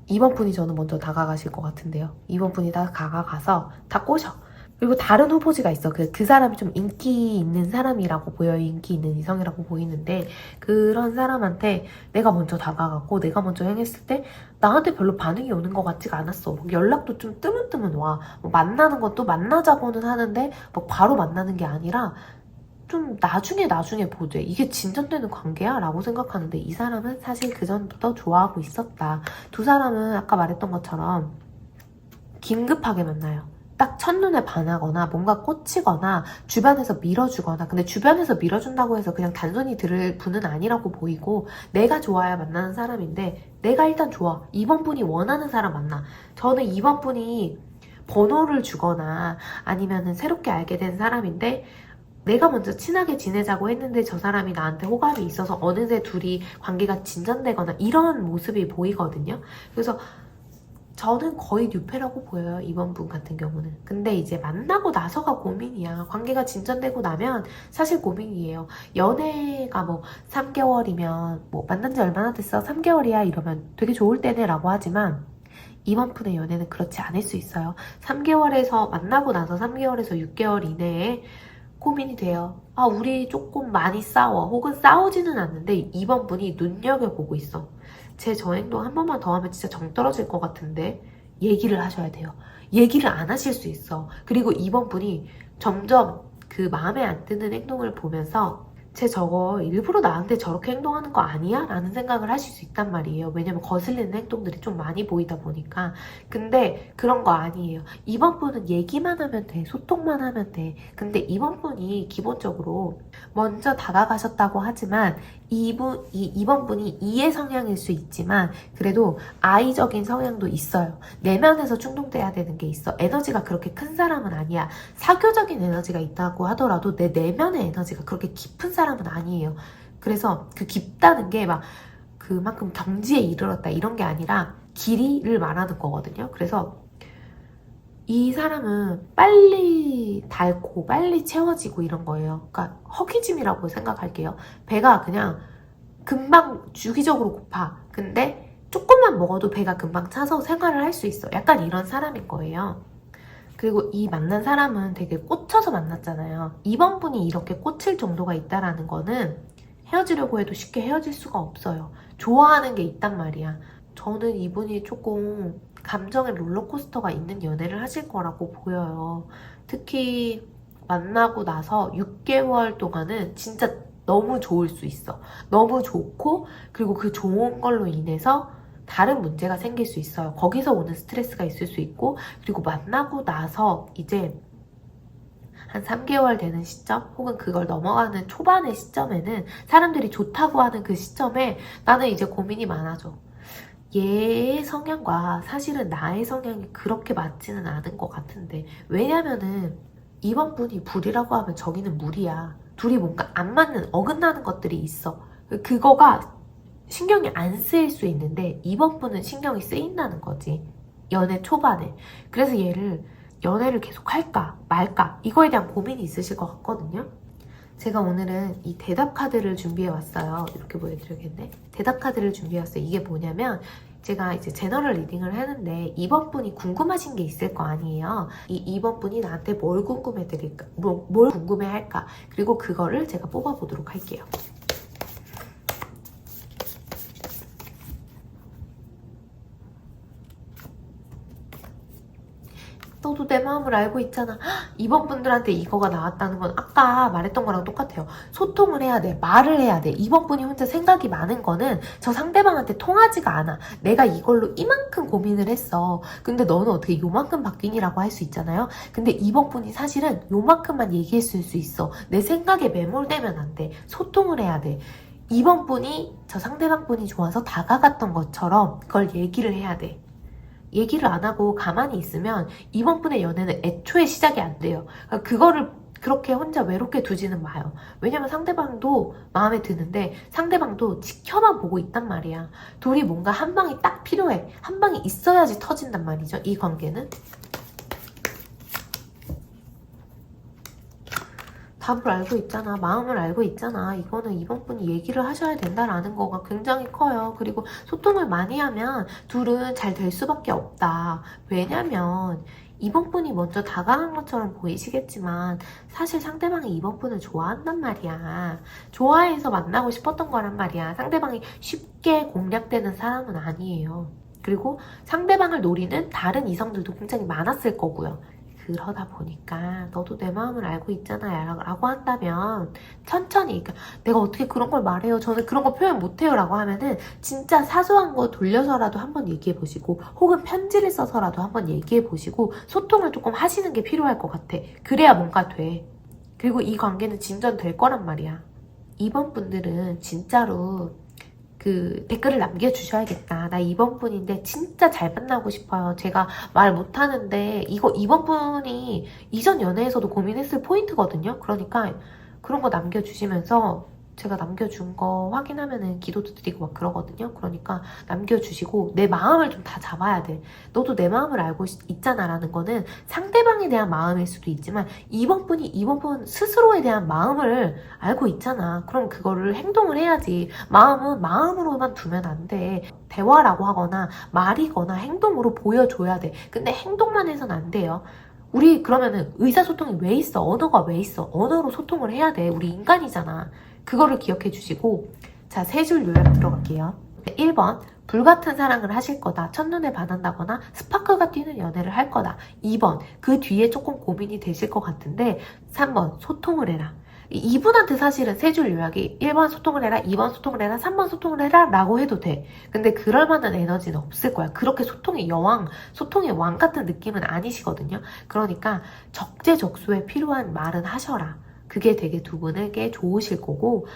이번 분이 저는 먼저 다가가실 것 같은데요. 이번 분이 다가가서 다 꼬셔. 그리고 다른 후보지가 있어. 그 사람이 좀 인기 있는 사람이라고 보여요. 인기 있는 이성이라고 보이는데, 그런 사람한테 내가 먼저 다가가고 내가 먼저 행했을 때 나한테 별로 반응이 오는 것 같지가 않았어. 연락도 좀 뜨문뜨문 와. 만나는 것도 만나자고는 하는데 바로 만나는 게 아니라 좀 나중에 보재. 이게 진전되는 관계야? 라고 생각하는데, 이 사람은 사실 그전부터 좋아하고 있었다. 두 사람은 아까 말했던 것처럼 긴급하게 만나요. 딱 첫눈에 반하거나 뭔가 꽂히거나 주변에서 밀어주거나. 근데 주변에서 밀어준다고 해서 그냥 단순히 들을 분은 아니라고 보이고, 내가 좋아야 만나는 사람인데 내가 일단 좋아. 이번 분이 원하는 사람 만나. 저는 이번 분이 번호를 주거나 아니면은 새롭게 알게 된 사람인데 내가 먼저 친하게 지내자고 했는데 저 사람이 나한테 호감이 있어서 어느새 둘이 관계가 진전되거나 이런 모습이 보이거든요. 그래서 저는 거의 뉴페라고 보여요. 이번 분 같은 경우는. 근데 이제 만나고 나서가 고민이야. 관계가 진전되고 나면 사실 고민이에요. 연애가 뭐 3개월이면 뭐 만난 지 얼마나 됐어? 3개월이야 이러면 되게 좋을 때네 라고 하지만 이번 분의 연애는 그렇지 않을 수 있어요. 3개월에서 만나고 나서 3개월에서 6개월 이내에 고민이 돼요. 아, 우리 조금 많이 싸워. 혹은 싸우지는 않는데 이번 분이 눈여겨보고 있어. 제 저 행동 한 번만 더 하면 진짜 정 떨어질 것 같은데 얘기를 하셔야 돼요. 얘기를 안 하실 수 있어. 그리고 이번 분이 점점 그 마음에 안 드는 행동을 보면서 쟤 저거 일부러 나한테 저렇게 행동하는 거 아니야? 라는 생각을 하실 수 있단 말이에요. 왜냐면 거슬리는 행동들이 좀 많이 보이다 보니까. 근데 그런 거 아니에요. 이번 분은 얘기만 하면 돼. 소통만 하면 돼. 근데 이번 분이 기본적으로 먼저 다가가셨다고 하지만 이번 분이 이의 성향일 수 있지만 그래도 아이적인 성향도 있어요. 내면에서 충동돼야 되는 게 있어. 에너지가 그렇게 큰 사람은 아니야. 사교적인 에너지가 있다고 하더라도 내 내면의 에너지가 그렇게 깊은 사람은 아니에요. 그래서 그 깊다는 게 막 그만큼 경지에 이르렀다 이런 게 아니라 길이를 말하는 거거든요. 그래서 이 사람은 빨리 닳고 빨리 채워지고 이런 거예요. 그러니까 허기짐이라고 생각할게요. 배가 그냥 금방 주기적으로 고파. 근데 조금만 먹어도 배가 금방 차서 생활을 할 수 있어. 약간 이런 사람인 거예요. 그리고 이 만난 사람은 되게 꽂혀서 만났잖아요. 이번 분이 이렇게 꽂힐 정도가 있다라는 거는 헤어지려고 해도 쉽게 헤어질 수가 없어요. 좋아하는 게 있단 말이야. 저는 이분이 조금 감정의 롤러코스터가 있는 연애를 하실 거라고 보여요. 특히 만나고 나서 6개월 동안은 진짜 너무 좋을 수 있어. 너무 좋고 그리고 그 좋은 걸로 인해서 다른 문제가 생길 수 있어요. 거기서 오는 스트레스가 있을 수 있고 그리고 만나고 나서 이제 한 3개월 되는 시점 혹은 그걸 넘어가는 초반의 시점에는 사람들이 좋다고 하는 그 시점에 나는 이제 고민이 많아져. 얘의 성향과 사실은 나의 성향이 그렇게 맞지는 않은 것 같은데 왜냐면은 이번 분이 불이라고 하면 저기는 물이야. 둘이 뭔가 안 맞는 어긋나는 것들이 있어. 그거가 신경이 안 쓰일 수 있는데 이번 분은 신경이 쓰인다는 거지. 연애 초반에. 그래서 얘를 연애를 계속 할까 말까 이거에 대한 고민이 있으실 것 같거든요. 제가 오늘은 이 대답 카드를 준비해 왔어요. 이렇게 보여드리겠네. 대답 카드를 준비해 왔어요. 이게 뭐냐면 제가 이제 제너럴 리딩을 하는데 이번 분이 궁금하신 게 있을 거 아니에요. 이번 분이 나한테 뭘 궁금해 드릴까? 뭘 궁금해 할까? 그리고 그거를 제가 뽑아 보도록 할게요. 너도 내 마음을 알고 있잖아. 이번 분들한테 이거가 나왔다는 건 아까 말했던 거랑 똑같아요. 소통을 해야 돼. 말을 해야 돼. 이번 분이 혼자 생각이 많은 거는 저 상대방한테 통하지가 않아. 내가 이걸로 이만큼 고민을 했어. 근데 너는 어떻게 요만큼 바뀌니라고 할 수 있잖아요. 근데 이번 분이 사실은 요만큼만 얘기했을 수 있어. 내 생각에 매몰되면 안 돼. 소통을 해야 돼. 이번 분이 저 상대방 분이 좋아서 다가갔던 것처럼 그걸 얘기를 해야 돼. 얘기를 안 하고 가만히 있으면 이번 분의 연애는 애초에 시작이 안 돼요. 그러니까 그거를 그렇게 혼자 외롭게 두지는 마요. 왜냐면 상대방도 마음에 드는데 상대방도 지켜만 보고 있단 말이야. 둘이 뭔가 한 방이 딱 필요해. 한 방이 있어야지 터진단 말이죠. 이 관계는. 답을 알고 있잖아. 마음을 알고 있잖아. 이거는 이번 분이 얘기를 하셔야 된다라는 거가 굉장히 커요. 그리고 소통을 많이 하면 둘은 잘 될 수밖에 없다. 왜냐면 이번 분이 먼저 다가간 것처럼 보이시겠지만 사실 상대방이 이번 분을 좋아한단 말이야. 좋아해서 만나고 싶었던 거란 말이야. 상대방이 쉽게 공략되는 사람은 아니에요. 그리고 상대방을 노리는 다른 이성들도 굉장히 많았을 거고요. 그러다 보니까 너도 내 마음을 알고 있잖아 라고 한다면 천천히 그러니까 내가 어떻게 그런 걸 말해요 저는 그런 거 표현 못해요 라고 하면은 진짜 사소한 거 돌려서라도 한번 얘기해 보시고 혹은 편지를 써서라도 한번 얘기해 보시고 소통을 조금 하시는 게 필요할 것 같아. 그래야 뭔가 돼. 그리고 이 관계는 진전될 거란 말이야. 이번 분들은 진짜로 그 댓글을 남겨주셔야겠다. 나 이번 분인데 진짜 잘 만나고 싶어요. 제가 말 못하는데 이번 분이 이전 연애에서도 고민했을 포인트거든요. 그러니까 그런 거 남겨주시면서 제가 남겨준 거 확인하면은 기도도 드리고 막 그러거든요. 그러니까 남겨주시고 내 마음을 좀 다 잡아야 돼. 너도 내 마음을 알고 있잖아 라는 거는 상대방에 대한 마음일 수도 있지만 이번 분 스스로에 대한 마음을 알고 있잖아. 그럼 그거를 행동을 해야지. 마음은 마음으로만 두면 안 돼. 대화라고 하거나 말이거나 행동으로 보여줘야 돼. 근데 행동만 해서는 안 돼요. 우리 그러면은 의사소통이 왜 있어? 언어가 왜 있어? 언어로 소통을 해야 돼. 우리 인간이잖아. 그거를 기억해 주시고 자, 세 줄 요약 들어갈게요. 1번 불같은 사랑을 하실 거다. 첫눈에 반한다거나 스파크가 뛰는 연애를 할 거다. 2번 그 뒤에 조금 고민이 되실 것 같은데 3번 소통을 해라. 이분한테 사실은 세 줄 요약이 1번 소통을 해라, 2번 소통을 해라, 3번 소통을 해라 라고 해도 돼. 근데 그럴 만한 에너지는 없을 거야. 그렇게 소통의 여왕, 소통의 왕 같은 느낌은 아니시거든요. 그러니까 적재적소에 필요한 말은 하셔라. 그게 되게 두 분에게 좋으실 거고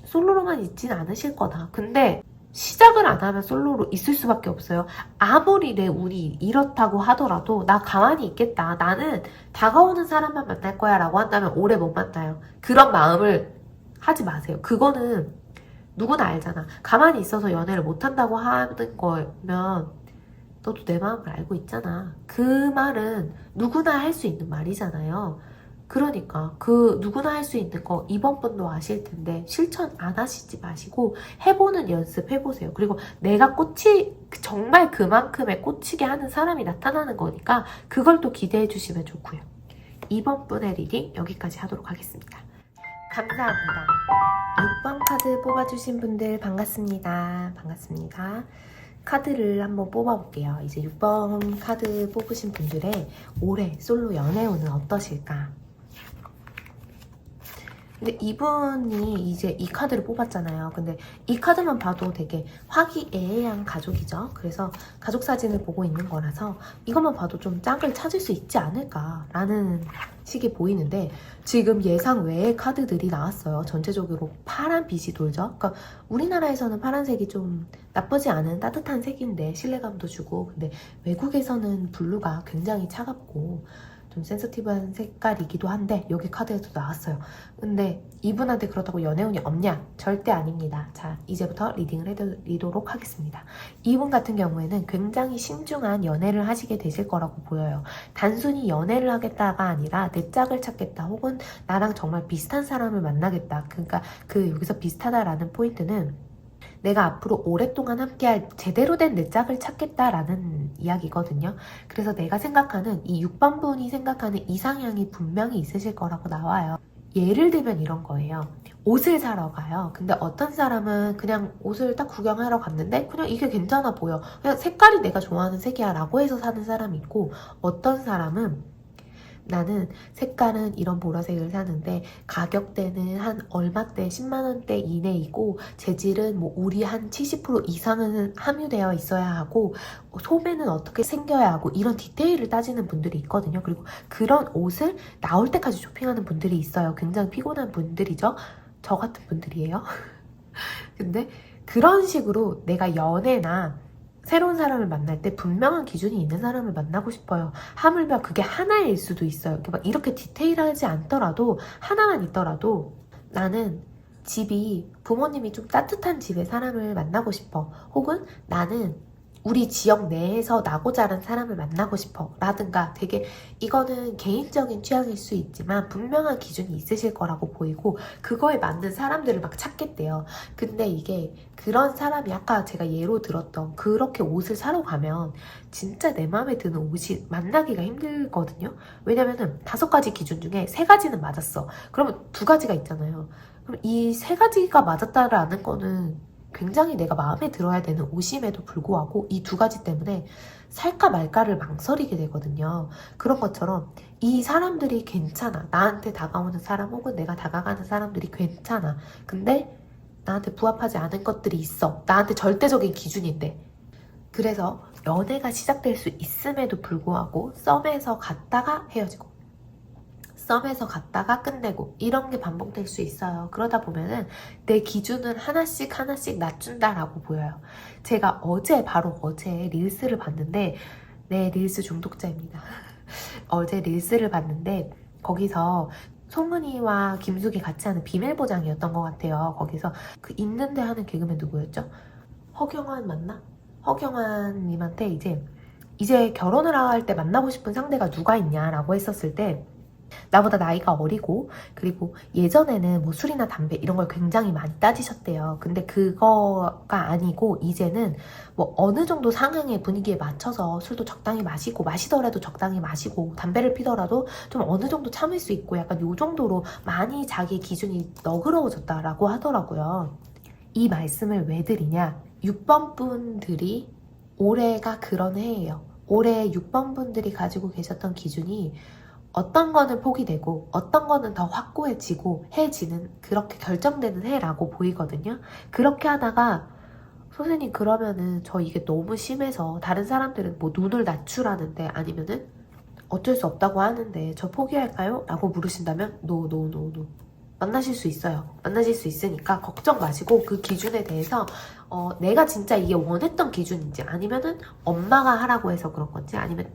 솔로로만 있진 않으실 거다. 근데 시작을 안 하면 솔로로 있을 수밖에 없어요. 아무리 내 운이 이렇다고 하더라도 나 가만히 있겠다. 나는 다가오는 사람만 만날 거야 라고 한다면 오래 못 만나요. 그런 마음을 하지 마세요. 그거는 누구나 알잖아. 가만히 있어서 연애를 못 한다고 하는 거면 너도 내 마음을 알고 있잖아. 그 말은 누구나 할 수 있는 말이잖아요. 그러니까 그 누구나 할 수 있는 거 이번 분도 아실 텐데 실천 안 하시지 마시고 해보는 연습 해보세요. 그리고 내가 정말 그만큼의 꽂히게 하는 사람이 나타나는 거니까 그걸 또 기대해 주시면 좋고요. 이번 분의 리딩 여기까지 하도록 하겠습니다. 감사합니다. 6번 카드 뽑아주신 분들 반갑습니다. 반갑습니다. 카드를 한번 뽑아볼게요. 이제 6번 카드 뽑으신 분들의 올해 솔로 연애운은 어떠실까? 근데 이분이 이제 이 카드를 뽑았잖아요. 근데 이 카드만 봐도 되게 화기애애한 가족이죠. 그래서 가족 사진을 보고 있는 거라서 이것만 봐도 좀 짝을 찾을 수 있지 않을까라는 식이 보이는데 지금 예상 외의 카드들이 나왔어요. 전체적으로 파란 빛이 돌죠. 그러니까 우리나라에서는 파란색이 좀 나쁘지 않은 따뜻한 색인데 신뢰감도 주고 근데 외국에서는 블루가 굉장히 차갑고 좀 센서티브한 색깔이기도 한데 여기 카드에도 나왔어요. 근데 이분한테 그렇다고 연애운이 없냐? 절대 아닙니다. 자, 이제부터 리딩을 해드리도록 하겠습니다. 이분 같은 경우에는 굉장히 신중한 연애를 하시게 되실 거라고 보여요. 단순히 연애를 하겠다가 아니라 내 짝을 찾겠다 혹은 나랑 정말 비슷한 사람을 만나겠다. 그러니까 여기서 비슷하다라는 포인트는 내가 앞으로 오랫동안 함께할 제대로 된 내 짝을 찾겠다라는 이야기거든요. 그래서 내가 생각하는 이 6번 분이 생각하는 이상향이 분명히 있으실 거라고 나와요. 예를 들면 이런 거예요. 옷을 사러 가요. 근데 어떤 사람은 그냥 옷을 딱 구경하러 갔는데 그냥 이게 괜찮아 보여. 그냥 색깔이 내가 좋아하는 색이야 라고 해서 사는 사람이 있고 어떤 사람은 나는 색깔은 이런 보라색을 사는데 가격대는 한 얼마대 10만원대 이내이고 재질은 뭐 우리 한 70% 이상은 함유되어 있어야 하고 소매는 어떻게 생겨야 하고 이런 디테일을 따지는 분들이 있거든요. 그리고 그런 옷을 나올 때까지 쇼핑하는 분들이 있어요. 굉장히 피곤한 분들이죠. 저 같은 분들이에요. 근데 그런 식으로 내가 연애나 새로운 사람을 만날 때 분명한 기준이 있는 사람을 만나고 싶어요. 하물며 그게 하나일 수도 있어요. 이렇게 디테일하지 않더라도 하나만 있더라도 나는 집이 부모님이 좀 따뜻한 집의 사람을 만나고 싶어. 혹은 나는 우리 지역 내에서 나고 자란 사람을 만나고 싶어 라든가 되게 이거는 개인적인 취향일 수 있지만 분명한 기준이 있으실 거라고 보이고 그거에 맞는 사람들을 막 찾겠대요. 근데 이게 그런 사람이 아까 제가 예로 들었던 그렇게 옷을 사러 가면 진짜 내 마음에 드는 옷이 만나기가 힘들거든요. 왜냐면은 5가지 기준 중에 3가지는 맞았어. 그러면 2가지가 있잖아요. 그럼 이 3가지가 맞았다라는 거는 굉장히 내가 마음에 들어야 되는 옷임에도 불구하고 이 2가지 때문에 살까 말까를 망설이게 되거든요. 그런 것처럼 이 사람들이 괜찮아. 나한테 다가오는 사람 혹은 내가 다가가는 사람들이 괜찮아. 근데 나한테 부합하지 않은 것들이 있어. 나한테 절대적인 기준인데. 그래서 연애가 시작될 수 있음에도 불구하고 썸에서 갔다가 헤어지고 썸에서 갔다가 끝내고 이런 게 반복될 수 있어요. 그러다 보면은 내 기준을 하나씩 낮춘다라고 보여요. 제가 바로 어제 릴스를 봤는데 네, 릴스 중독자입니다. 어제 릴스를 봤는데 거기서 송은이와 김숙이 같이 하는 비밀보장이었던 것 같아요. 거기서 그 있는데 하는 개그맨 누구였죠? 허경환 맞나? 허경환님한테 이제 결혼을 할 때 만나고 싶은 상대가 누가 있냐라고 했었을 때 나보다 나이가 어리고 그리고 예전에는 뭐 술이나 담배 이런 걸 굉장히 많이 따지셨대요. 근데 그거가 아니고 이제는 뭐 어느 정도 상황의 분위기에 맞춰서 술도 적당히 마시고 마시더라도 적당히 마시고 담배를 피더라도 좀 어느 정도 참을 수 있고 약간 요 정도로 많이 자기 기준이 너그러워졌다라고 하더라고요. 이 말씀을 왜 드리냐? 6번 분들이 올해가 그런 해예요. 올해 6번 분들이 가지고 계셨던 기준이 어떤 거는 포기되고 어떤 거는 더 확고해지고 해지는 그렇게 결정되는 해라고 보이거든요. 그렇게 하다가 선생님 그러면은 저 이게 너무 심해서 다른 사람들은 뭐 눈을 낮추라는데 아니면은 어쩔 수 없다고 하는데 저 포기할까요? 라고 물으신다면 no, no, no, no. 만나실 수 있어요. 만나실 수 있으니까 걱정 마시고 그 기준에 대해서 내가 진짜 이게 원했던 기준인지 아니면은 엄마가 하라고 해서 그런 건지 아니면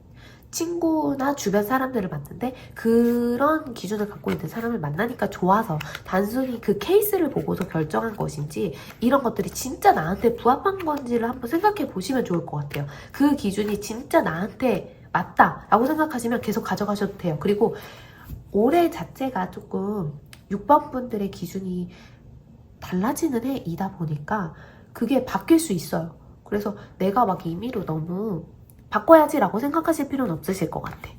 친구나 주변 사람들을 봤는데 그런 기준을 갖고 있는 사람을 만나니까 좋아서 단순히 그 케이스를 보고서 결정한 것인지 이런 것들이 진짜 나한테 부합한 건지를 한번 생각해 보시면 좋을 것 같아요. 그 기준이 진짜 나한테 맞다 라고 생각하시면 계속 가져가셔도 돼요. 그리고 올해 자체가 조금 6번 분들의 기준이 달라지는 해이다 보니까 그게 바뀔 수 있어요. 그래서 내가 막 임의로 너무 바꿔야지라고 생각하실 필요는 없으실 것 같아.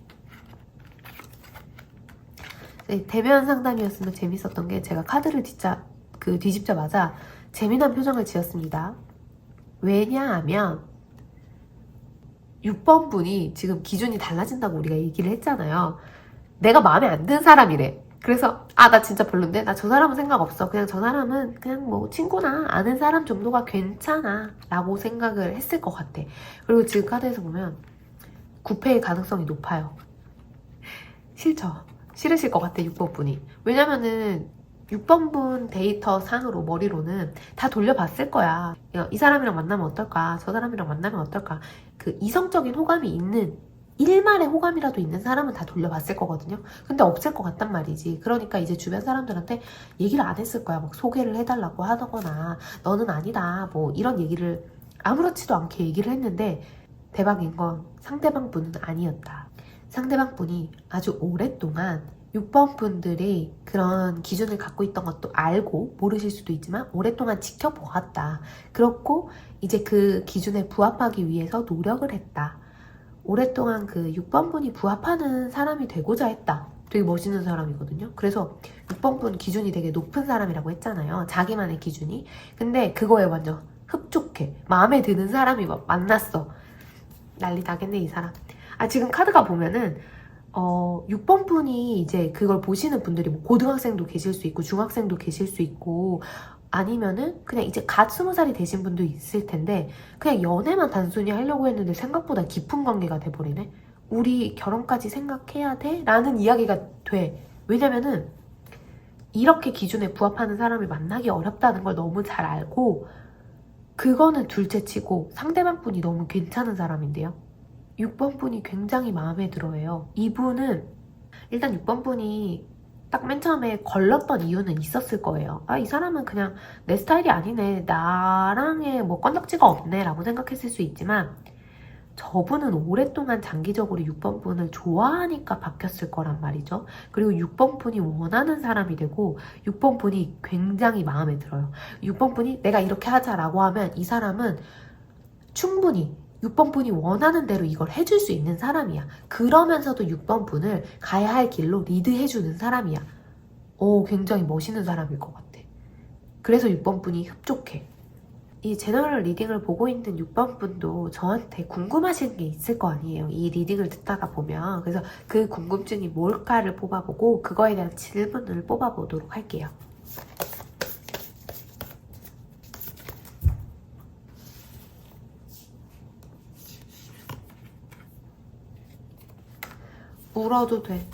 네, 대면 상담이었으면 재밌었던 게 제가 카드를 뒤집자마자 재미난 표정을 지었습니다. 왜냐하면 6번 분이 지금 기준이 달라진다고 우리가 얘기를 했잖아요. 내가 마음에 안 드는 사람이래. 그래서 나 진짜 별론데? 나 저 사람은 생각 없어. 그냥 저 사람은 그냥 뭐 친구나 아는 사람 정도가 괜찮아 라고 생각을 했을 것 같아. 그리고 지금 카드에서 보면 9패의 가능성이 높아요. 싫으실 것 같아 6번 분이. 왜냐면은 6번 분 데이터 상으로 머리로는 다 돌려봤을 거야. 이 사람이랑 만나면 어떨까? 저 사람이랑 만나면 어떨까? 그 이성적인 호감이 있는 일말의 호감이라도 있는 사람은 다 돌려봤을 거거든요. 근데 없을 것 같단 말이지. 그러니까 이제 주변 사람들한테 얘기를 안 했을 거야. 막 소개를 해달라고 하거나 너는 아니다 뭐 이런 얘기를 아무렇지도 않게 얘기를 했는데 대박인 건 상대방 분은 아니었다. 상대방 분이 아주 오랫동안 6번 분들이 그런 기준을 갖고 있던 것도 알고 모르실 수도 있지만 오랫동안 지켜보았다. 그렇고 이제 그 기준에 부합하기 위해서 노력을 했다. 오랫동안 그 6번 분이 부합하는 사람이 되고자 했다. 되게 멋있는 사람이거든요. 그래서 6번 분 기준이 되게 높은 사람이라고 했잖아요. 자기만의 기준이. 근데 그거에 완전 흡족해. 마음에 드는 사람이 막 만났어. 난리 나겠네 이 사람. 지금 카드가 보면은 6번 분이 이제 그걸 보시는 분들이 뭐 고등학생도 계실 수 있고 중학생도 계실 수 있고 아니면은 그냥 이제 갓 20살이 되신 분도 있을 텐데 그냥 연애만 단순히 하려고 했는데 생각보다 깊은 관계가 돼버리네. 우리 결혼까지 생각해야 돼? 라는 이야기가 돼. 왜냐면은 이렇게 기준에 부합하는 사람을 만나기 어렵다는 걸 너무 잘 알고 그거는 둘째치고 상대방 분이 너무 괜찮은 사람인데요. 6번 분이 굉장히 마음에 들어해요. 이분은 일단 6번 분이 딱 맨 처음에 걸렀던 이유는 있었을 거예요. 이 사람은 그냥 내 스타일이 아니네. 나랑의 뭐 건덕지가 없네 라고 생각했을 수 있지만 저분은 오랫동안 장기적으로 6번 분을 좋아하니까 바뀌었을 거란 말이죠. 그리고 6번 분이 원하는 사람이 되고 6번 분이 굉장히 마음에 들어요. 6번 분이 내가 이렇게 하자라고 하면 이 사람은 충분히 6번 분이 원하는 대로 이걸 해줄 수 있는 사람이야. 그러면서도 6번 분을 가야 할 길로 리드해주는 사람이야. 굉장히 멋있는 사람일 것 같아. 그래서 6번 분이 흡족해. 이 제너럴 리딩을 보고 있는 6번 분도 저한테 궁금하신 게 있을 거 아니에요. 이 리딩을 듣다가 보면. 그래서 그 궁금증이 뭘까를 뽑아보고 그거에 대한 질문을 뽑아보도록 할게요. 울어도 돼.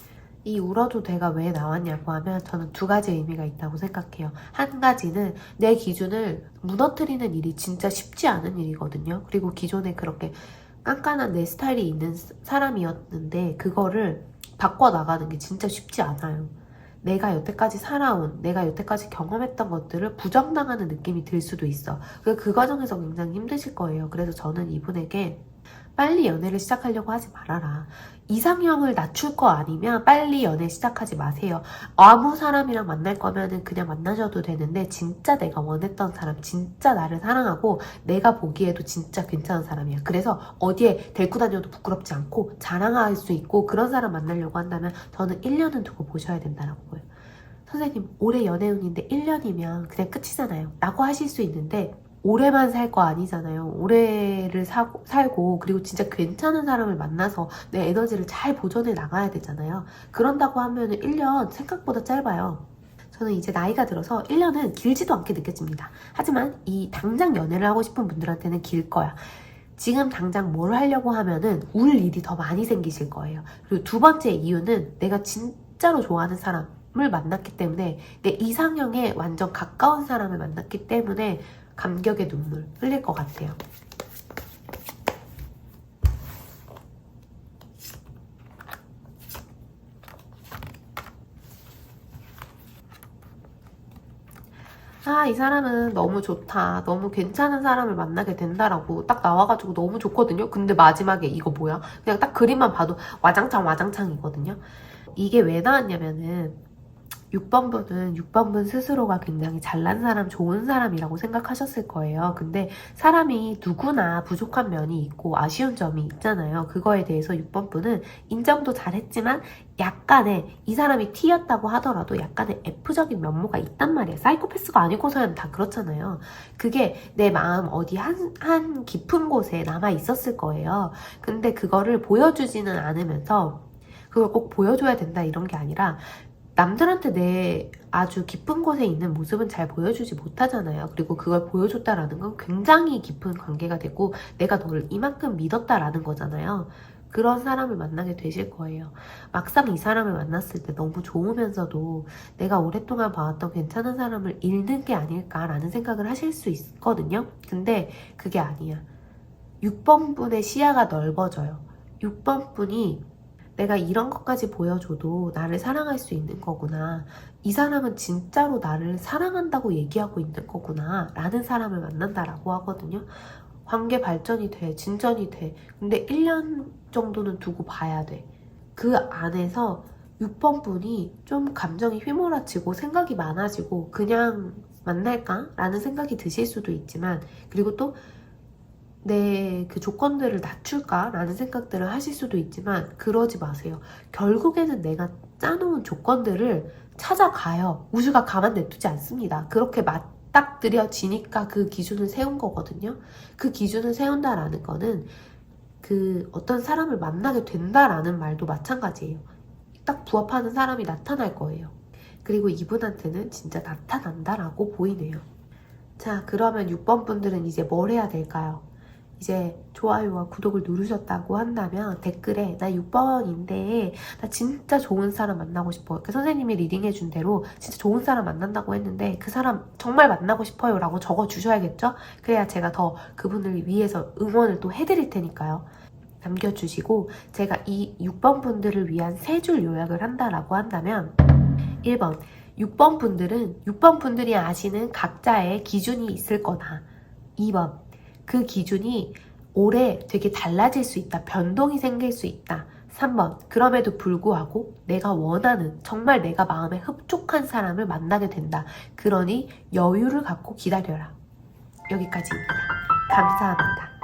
이 울어도 돼가 왜 나왔냐고 하면 저는 두 가지 의미가 있다고 생각해요. 한 가지는 내 기준을 무너뜨리는 일이 진짜 쉽지 않은 일이거든요. 그리고 기존에 그렇게 깐깐한 내 스타일이 있는 사람이었는데 그거를 바꿔나가는 게 진짜 쉽지 않아요. 내가 여태까지 살아온, 내가 여태까지 경험했던 것들을 부정당하는 느낌이 들 수도 있어. 그 과정에서 굉장히 힘드실 거예요. 그래서 저는 이분에게 빨리 연애를 시작하려고 하지 말아라. 이상형을 낮출 거 아니면 빨리 연애 시작하지 마세요. 아무 사람이랑 만날 거면은 그냥 만나셔도 되는데 진짜 내가 원했던 사람, 진짜 나를 사랑하고 내가 보기에도 진짜 괜찮은 사람이야. 그래서 어디에 데리고 다녀도 부끄럽지 않고 자랑할 수 있고 그런 사람 만나려고 한다면 저는 1년은 두고 보셔야 된다라고 보여요. 선생님, 올해 연애운인데 1년이면 그냥 끝이잖아요. 라고 하실 수 있는데 오래만 살 거 아니잖아요. 오래를 살고 그리고 진짜 괜찮은 사람을 만나서 내 에너지를 잘 보존해 나가야 되잖아요. 그런다고 하면 1년 생각보다 짧아요. 저는 이제 나이가 들어서 1년은 길지도 않게 느껴집니다. 하지만 이 당장 연애를 하고 싶은 분들한테는 길 거야. 지금 당장 뭘 하려고 하면은 울 일이 더 많이 생기실 거예요. 그리고 두 번째 이유는 내가 진짜로 좋아하는 사람을 만났기 때문에 내 이상형에 완전 가까운 사람을 만났기 때문에 감격의 눈물 흘릴 것 같아요. 아, 이 사람은 너무 좋다. 너무 괜찮은 사람을 만나게 된다라고 딱 나와가지고 너무 좋거든요. 근데 마지막에 이거 뭐야? 그냥 딱 그림만 봐도 와장창이거든요. 이게 왜 나왔냐면은 6번분은 6번분 스스로가 굉장히 잘난 사람, 좋은 사람이라고 생각하셨을 거예요. 근데 사람이 누구나 부족한 면이 있고 아쉬운 점이 있잖아요. 그거에 대해서 6번분은 인정도 잘했지만 약간의, 이 사람이 T였다고 하더라도 약간의 F적인 면모가 있단 말이에요. 사이코패스가 아니고서야 다 그렇잖아요. 그게 내 마음 어디 한 깊은 곳에 남아 있었을 거예요. 근데 그거를 보여주지는 않으면서 그걸 꼭 보여줘야 된다 이런 게 아니라 남들한테 내 아주 깊은 곳에 있는 모습은 잘 보여주지 못하잖아요. 그리고 그걸 보여줬다라는 건 굉장히 깊은 관계가 되고 내가 너를 이만큼 믿었다라는 거잖아요. 그런 사람을 만나게 되실 거예요. 막상 이 사람을 만났을 때 너무 좋으면서도 내가 오랫동안 봐왔던 괜찮은 사람을 잃는 게 아닐까라는 생각을 하실 수 있거든요. 근데 그게 아니야. 6번 분의 시야가 넓어져요. 6번 분이 내가 이런 것까지 보여줘도 나를 사랑할 수 있는 거구나. 이 사람은 진짜로 나를 사랑한다고 얘기하고 있는 거구나. 라는 사람을 만난다라고 하거든요. 관계 발전이 돼, 진전이 돼. 근데 1년 정도는 두고 봐야 돼. 그 안에서 6번 분이 좀 감정이 휘몰아치고 생각이 많아지고 그냥 만날까? 라는 생각이 드실 수도 있지만 그리고 또 내 그 조건들을 낮출까? 라는 생각들을 하실 수도 있지만 그러지 마세요. 결국에는 내가 짜놓은 조건들을 찾아가요. 우주가 가만 냅두지 않습니다. 그렇게 맞닥뜨려지니까 그 기준을 세운 거거든요. 그 기준을 세운다라는 거는 그 어떤 사람을 만나게 된다라는 말도 마찬가지예요. 딱 부합하는 사람이 나타날 거예요. 그리고 이분한테는 진짜 나타난다라고 보이네요. 자, 그러면 6번 분들은 이제 뭘 해야 될까요? 이제 좋아요와 구독을 누르셨다고 한다면 댓글에 나 6번인데 나 진짜 좋은 사람 만나고 싶어. 선생님이 리딩해준 대로 진짜 좋은 사람 만난다고 했는데 그 사람 정말 만나고 싶어요 라고 적어주셔야겠죠? 그래야 제가 더 그분을 위해서 응원을 또 해드릴 테니까요. 남겨주시고 제가 이 6번 분들을 위한 3줄 요약을 한다라고 한다면 1번 6번 분들은 6번 분들이 아시는 각자의 기준이 있을 거다. 2번 그 기준이 올해 되게 달라질 수 있다. 변동이 생길 수 있다. 3번 그럼에도 불구하고 내가 원하는 정말 내가 마음에 흡족한 사람을 만나게 된다. 그러니 여유를 갖고 기다려라. 여기까지입니다. 감사합니다.